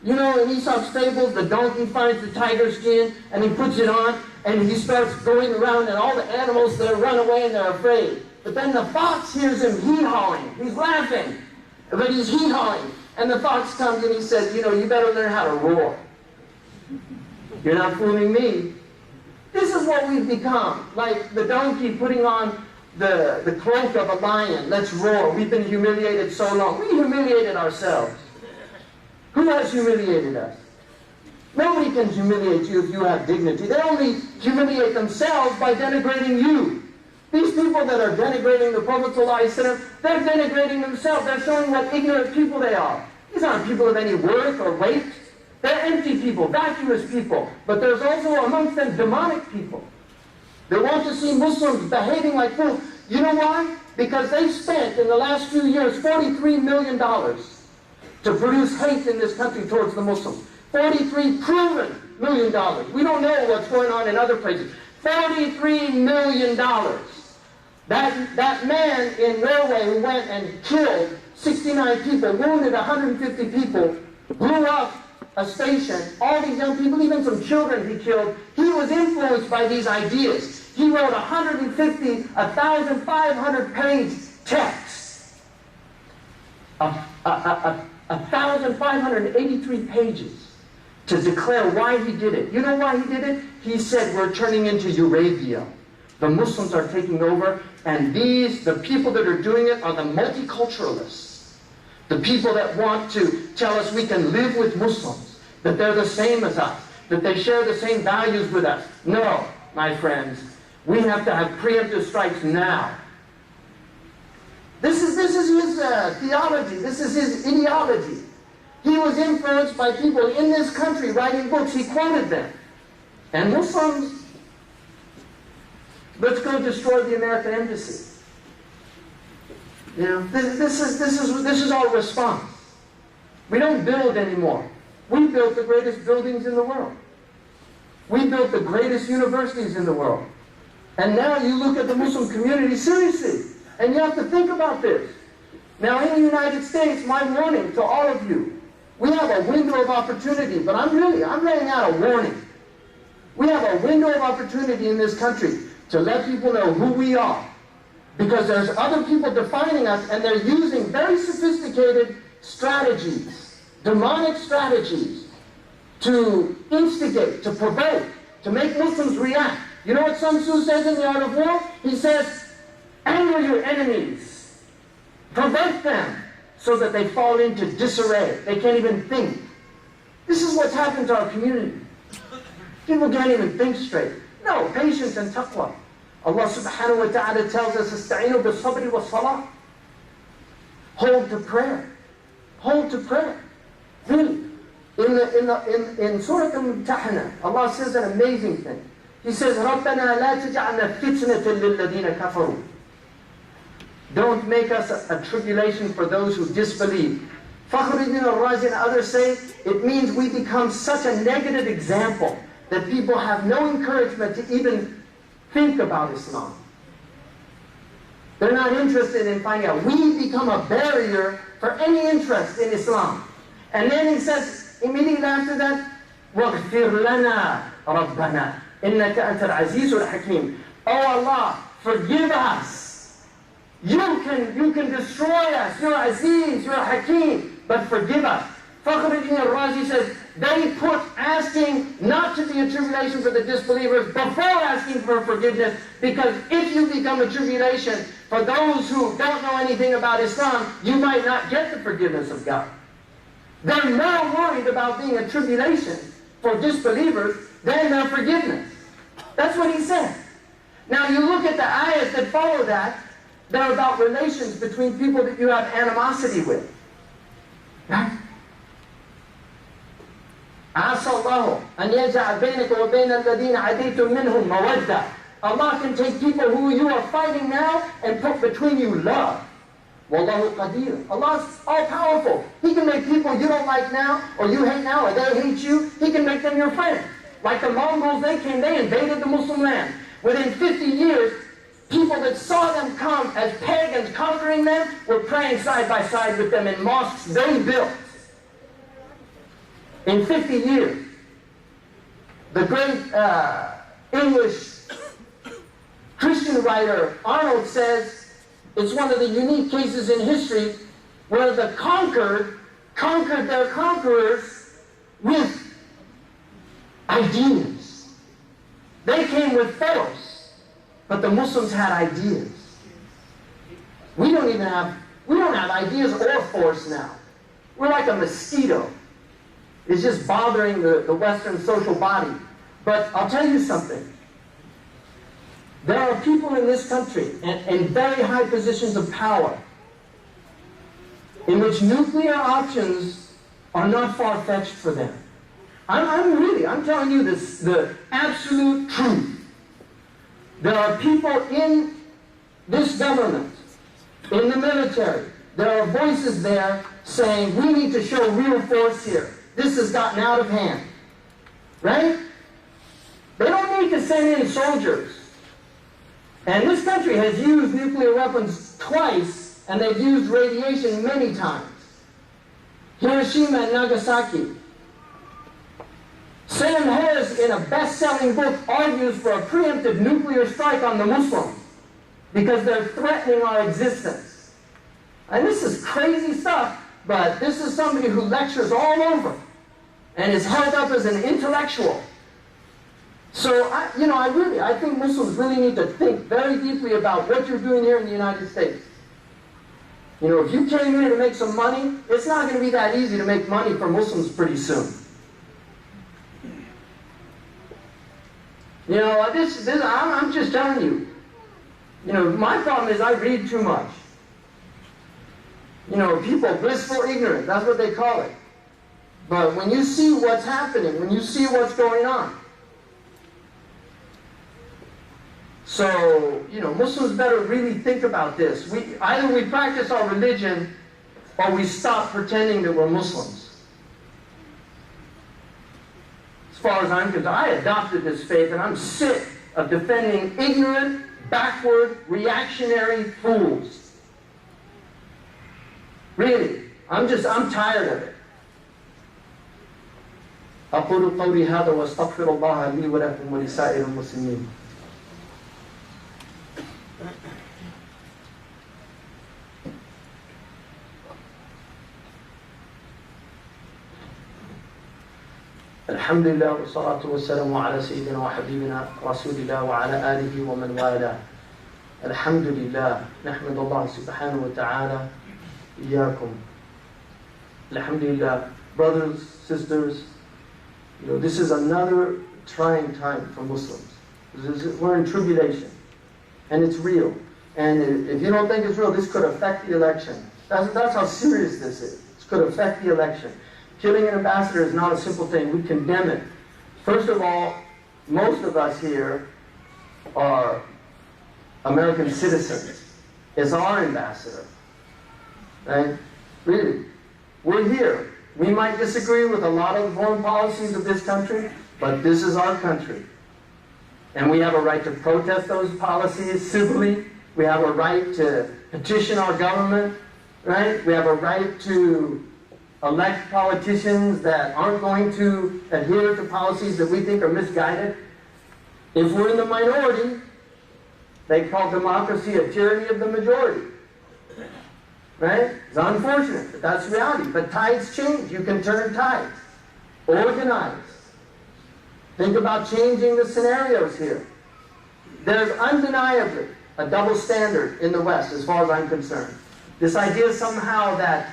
You know, in Aesop's fables, the donkey finds the tiger's skin and he puts it on and he starts going around and all the animals there run away and they're afraid. But then the fox hears him hee-hawing. He's laughing, but he's hee-hawing. And the fox comes and he says, you know, you better learn how to roar. You're not fooling me. This is what we've become. Like the donkey putting on the cloak of a lion. Let's roar. We've been humiliated so long. We humiliated ourselves. Who has humiliated us? Nobody can humiliate you if you have dignity. They only humiliate themselves by denigrating you. These people that are denigrating the Prophet ﷺ, they're denigrating themselves. They're showing what ignorant people they are. These aren't people of any worth or weight. They're empty people, vacuous people. But there's also amongst them demonic people. They want to see Muslims behaving like fools. You know why? Because they spent in the last few years $43 million to produce hate in this country towards the Muslims. $43 proven million. We don't know what's going on in other places. $43 million. That man in Norway who went and killed 69 people, wounded 150 people, blew up a station, all these young people, even some children he killed, he was influenced by these ideas. He wrote 1,500-page text. 1,583 pages to declare why he did it. You know why he did it? He said, we're turning into Eurasia. The Muslims are taking over, and the people that are doing it are the multiculturalists. The people that want to tell us we can live with Muslims, that they're the same as us, that they share the same values with us. No, my friends, we have to have preemptive strikes now. This is his theology. This is his ideology. He was influenced by people in this country writing books. He quoted them. And Muslims, let's go destroy the American embassy. You know, this is our response. We don't build anymore. We built the greatest buildings in the world. We built the greatest universities in the world. And now you look at the Muslim community seriously. And you have to think about this. Now in the United States, my warning to all of you, we have a window of opportunity, but I'm laying out a warning. We have a window of opportunity in this country to let people know who we are. Because there's other people defining us, and they're using very sophisticated strategies. demonic strategies to instigate, to provoke, to make Muslims react. You know what Sun Tzu says in The Art of War? He says, anger your enemies. Provoke them so that they fall into disarray. They can't even think. This is what's happened to our community. People can't even think straight. No, patience and taqwa. Allah subhanahu wa ta'ala tells us, "Ista'inu bis-sabri was-salah." Hold to prayer. Hold to prayer. Really. In Surah Al-Mumtahana, Allah says an amazing thing. He says, رَبَّنَا لَا تَجْعَلْنَا فِتْنَةً لِلَّذِينَ كَفَرُوا. Don't make us a tribulation for those who disbelieve. Fakhruddin al-Razi and others say, it means we become such a negative example that people have no encouragement to even think about Islam. They're not interested in finding out. We become a barrier for any interest in Islam. And then he says, immediately after that, وَاغْفِرْ لَنَا رَبَّنَا إِنَّكَ أَنْتَ الْعَزِيزُ الْحَكِيمُ. Oh Allah, forgive us. You can destroy us. You're Aziz, you're Hakim, but forgive us. Fakhruddin al-Razi says, they put asking not to be a tribulation for the disbelievers before asking for forgiveness, because if you become a tribulation for those who don't know anything about Islam, you might not get the forgiveness of God. They're more worried about being a tribulation for disbelievers than their forgiveness. That's what he said. Now you look at the ayahs that follow that, they're about relations between people that you have animosity with. Right? عَسَى اللَّهُ أَنْ يَجْعَلْ بَيْنَكَ وَبَيْنَ الَّذِينَ عَدَيْتُم مِّنْهُمْ مَوَدَّةً. Allah can take people who you are fighting now and put between you love. وَاللَّهُ قَدِيرٌ. Allah's all-powerful. He can make people you don't like now, or you hate now, or they hate you. He can make them your friend. Like the Mongols, they invaded the Muslim land. Within 50 years, people that saw them come as pagans conquering them were praying side by side with them in mosques they built. In 50 years, the great English Christian writer Arnold says it's one of the unique cases in history where the conquered conquered their conquerors with ideas. They came with force, but the Muslims had ideas. We don't have ideas or force now. We're like a mosquito. It's just bothering the Western social body. But I'll tell you something. There are people in this country in very high positions of power in which nuclear options are not far-fetched for them. I'm telling you this, the absolute truth. There are people in this government, in the military, there are voices there saying, we need to show real force here. This has gotten out of hand. Right? They don't need to send in soldiers. And this country has used nuclear weapons twice, and they've used radiation many times. Hiroshima and Nagasaki. Sam Harris, in a best-selling book, argues for a preemptive nuclear strike on the Muslims because they're threatening our existence. And this is crazy stuff, but this is somebody who lectures all over and is held up as an intellectual. So, I think Muslims really need to think very deeply about what you're doing here in the United States. If you came here to make some money, it's not going to be that easy to make money for Muslims pretty soon. I'm just telling you. My problem is I read too much. People, blissful ignorant, that's what they call it. But when you see what's happening, when you see what's going on, so, Muslims better really think about this. Either we practice our religion or we stop pretending that we're Muslims. As far as I'm concerned, I adopted this faith and I'm sick of defending ignorant, backward, reactionary fools. Really, I'm tired of it. أقول قولي هذا وأستغفر الله لي ولكم ولسائر المسلمين. الحمد لله والصلاة والسلام على سيدنا وحبيبنا رسول الله وعلى آله ومن والاه. الحمد لله نحمد الله سبحانه وتعالى إياكم. Alhamdulillah, brothers, sisters, this is another trying time for Muslims. We're in tribulation, and it's real. And if you don't think it's real, this could affect the election. That's how serious this is. This could affect the election. Killing an ambassador is not a simple thing. We condemn it. First of all, most of us here are American citizens. It's our ambassador. Right? Really. We're here. We might disagree with a lot of foreign policies of this country, but this is our country. And we have a right to protest those policies civilly. We have a right to petition our government, right? We have a right to elect politicians that aren't going to adhere to policies that we think are misguided. If we're in the minority, they call democracy a tyranny of the majority. Right? It's unfortunate, but that's reality. But tides change. You can turn tides. Organize. Think about changing the scenarios here. There's undeniably a double standard in the West as far as I'm concerned. This idea somehow that,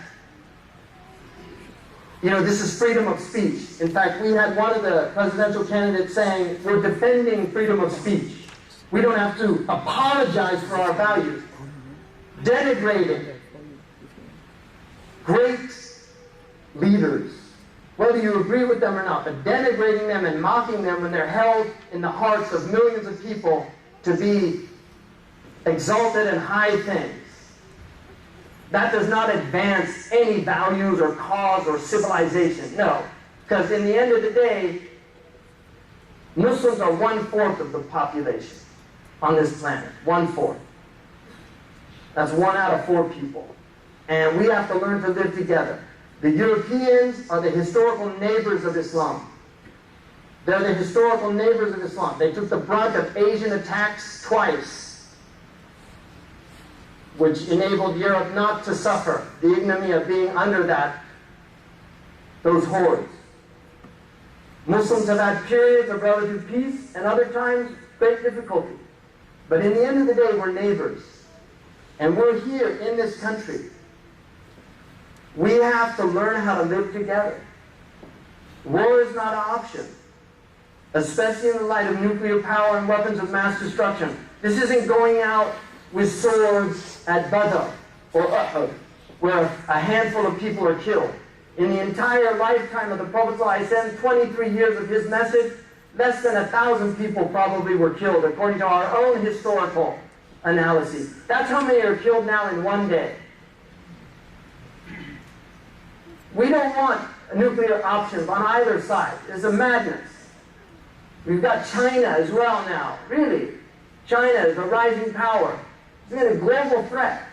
this is freedom of speech. In fact, we had one of the presidential candidates saying, we're defending freedom of speech. We don't have to apologize for our values. Denigrating great leaders, whether you agree with them or not, but denigrating them and mocking them when they're held in the hearts of millions of people to be exalted in high things. That does not advance any values or cause or civilization. No. Because in the end of the day, Muslims are 1/4 of the population on this planet. 1/4. That's 1 out of 4 people. And we have to learn to live together. The Europeans are the historical neighbors of Islam. They're the historical neighbors of Islam. They took the brunt of Asian attacks twice, which enabled Europe not to suffer the ignominy of being under those hordes. Muslims have had periods of relative peace and other times great difficulty. But in the end of the day, we're neighbors. And we're here in this country. We have to learn how to live together. War is not an option, especially in the light of nuclear power and weapons of mass destruction. This isn't going out with swords at Badr or Uhud, where a handful of people are killed. In the entire lifetime of the Prophet ﷺ, 23 years of his message, less than 1,000 people probably were killed, according to our own historical analysis. That's how many are killed now in one day. We don't want nuclear options on either side. It's a madness. We've got China as well now. Really. China is a rising power. It's been a global threat.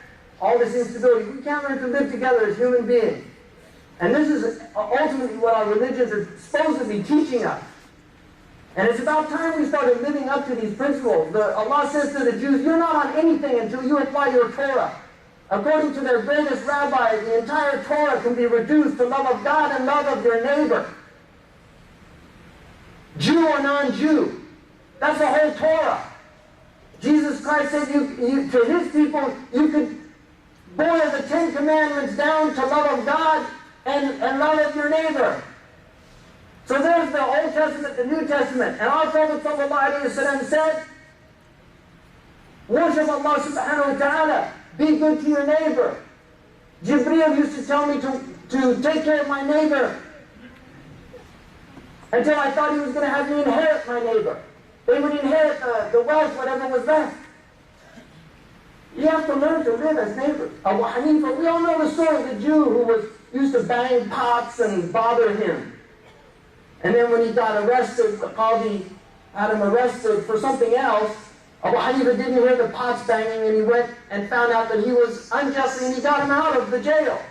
All this instability. We can't learn to live together as human beings. And this is ultimately what our religions are supposed to be teaching us. And it's about time we started living up to these principles. Allah says to the Jews, you're not on anything until you apply your Torah. According to their greatest rabbi, the entire Torah can be reduced to love of God and love of your neighbor. Jew or non-Jew. That's the whole Torah. Jesus Christ said to his people, you could boil the 10 Commandments down to love of God and love of your neighbor. So there's the Old Testament, the New Testament. And our Prophet ﷺ said, worship Allah subhanahu wa ta'ala. Be good to your neighbor. Jibreel used to tell me to take care of my neighbor until I thought he was going to have me inherit my neighbor. They would inherit the wealth, whatever was left. You have to learn to live as neighbors. Abu Hanifa, we all know the story of the Jew who used to bang pots and bother him. And then when he got arrested, the Qadi had him arrested for something else. Abu Hanifa didn't hear the pots banging, and he went and found out that he was unjustly, and he got him out of the jail.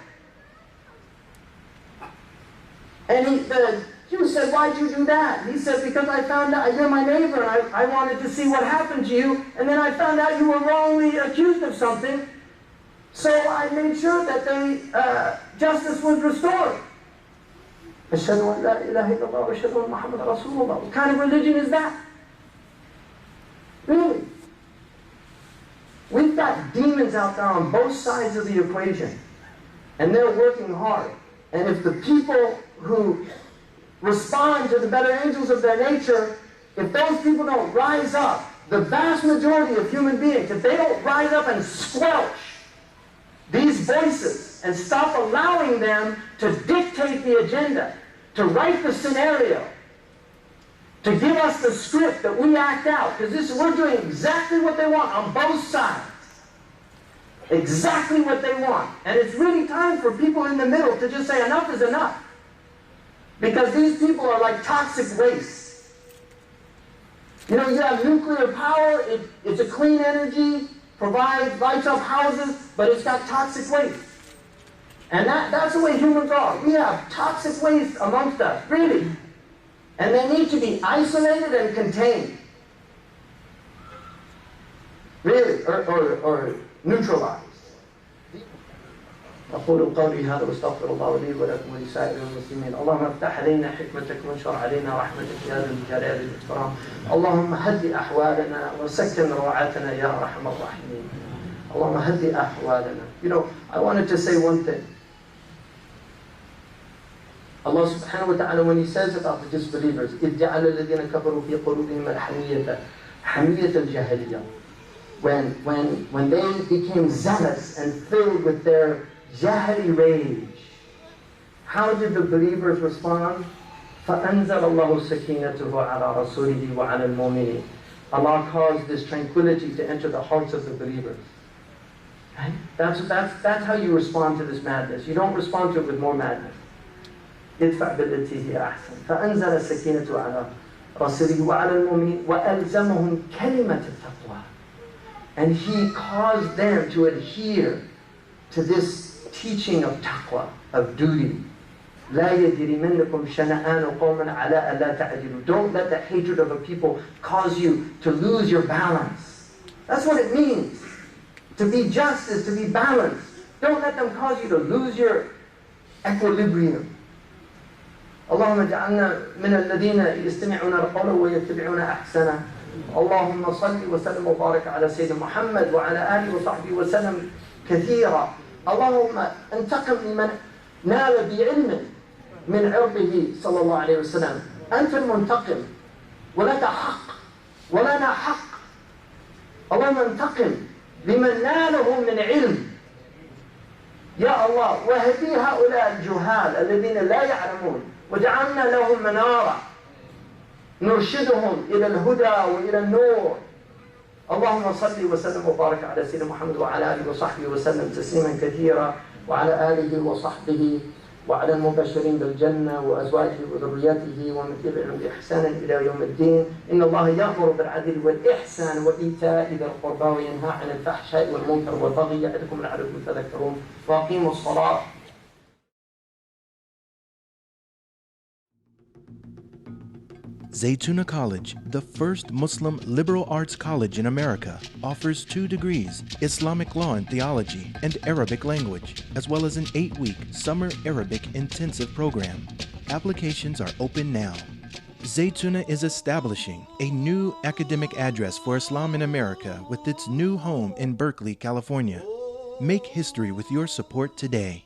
And the Jew said, why'd you do that? He said, because I found out you're my neighbor, and I wanted to see what happened to you, and then I found out you were wrongly accused of something, so I made sure that justice was restored. أشهد أن لا إله إلا الله وأشهد أن محمد رسول الله. What kind of religion is that? Really? We've got demons out there on both sides of the equation, and they're working hard. And if the people who respond to the better angels of their nature, if those people don't rise up, the vast majority of human beings, if they don't rise up and squelch these voices and stop allowing them to dictate the agenda, to write the scenario, to give us the script that we act out, because we're doing exactly what they want on both sides. Exactly what they want. And it's really time for people in the middle to just say enough is enough. Because these people are like toxic waste. You know, you have nuclear power, it's a clean energy, provides, lights up houses, but it's got toxic waste. And that's the way humans are. We have toxic waste amongst us, really. And they need to be isolated and contained. Really, or neutralized. أقول قولي هذا واستغفر الله لي ولكم ولسائر المسلمين. اللهم افتح علينا حكمتك وانشر علينا رحمتك يا ذا الجلال والإكرام. اللهم هدِ أحوالنا وسكن روعاتنا يا أرحم الراحمين. اللهم هدِ أحوالنا. You know, I wanted to say one thing. Allah subhanahu wa ta'ala, when He says about the disbelievers, إِذْ جَعَلَ الَّذِينَ كَفَرُوا فِي قُلُوبِهِمُ الْحَمِيَّةَ حَمِيَّةَ الْجَاهِلِيَّةِ. When they became zealous and filled with their jahili rage, how did the believers respond? فَأَنزَلَ اللَّهُ سَكِينَتُهُ عَلَى رَسُولِهِ وَعَلَى الْمُؤْمِنِينَ. Allah caused this tranquility to enter the hearts of the believers. Right? That's how you respond to this madness. You don't respond to it with more madness. ادفع بالتي هي أحسن. فأنزل السكينة على رسوله وعلى المؤمنين وألزمهم كلمة التقوى. And He caused them to adhere to this teaching of taqwa, of duty. لا يجرمنكم شنآن قوم على ألا تعدلوا. Don't let the hatred of a people cause you to lose your balance. That's what it means. To be just is to be balanced. Don't let them cause you to lose your equilibrium. اللهم اجعلنا من الذين يستمعون القول ويتبعون أحسنه. اللهم صل وسلم وبارك على سيدنا محمد وعلى آله وصحبه وسلم كثيرا. اللهم انتقم لمن نال بعلم من عرضه صلى الله عليه وسلم. أنت المنتقم ولك حق ولنا حق. اللهم انتقم لمن ناله من علم يا الله، وهدي هؤلاء الجهال الذين لا يعلمون وجعلنا لهم منارة نرشدهم إلى الهدى وإلى النور. اللهم صل وسلم وبارك على سيدنا محمد وعلى آله وصحبه وسلم تسليما كثيرا، وعلى آله وصحبه وعلى المبشرين بالجنة وأزواجه وذريته ومن تبعهم بإحسان إلى يوم الدين. إن الله يأمر بالعدل والإحسان وإيتاء ذي القربى وينهى عن الفحشاء والمنكر والبغي يعظكم لعلكم تذكرون. وأقيموا الصلاة. Zaytuna College, the first Muslim liberal arts college in America, offers 2 degrees, Islamic law and theology, and Arabic language, as well as an 8-week summer Arabic intensive program. Applications are open now. Zaytuna is establishing a new academic address for Islam in America with its new home in Berkeley, California. Make history with your support today.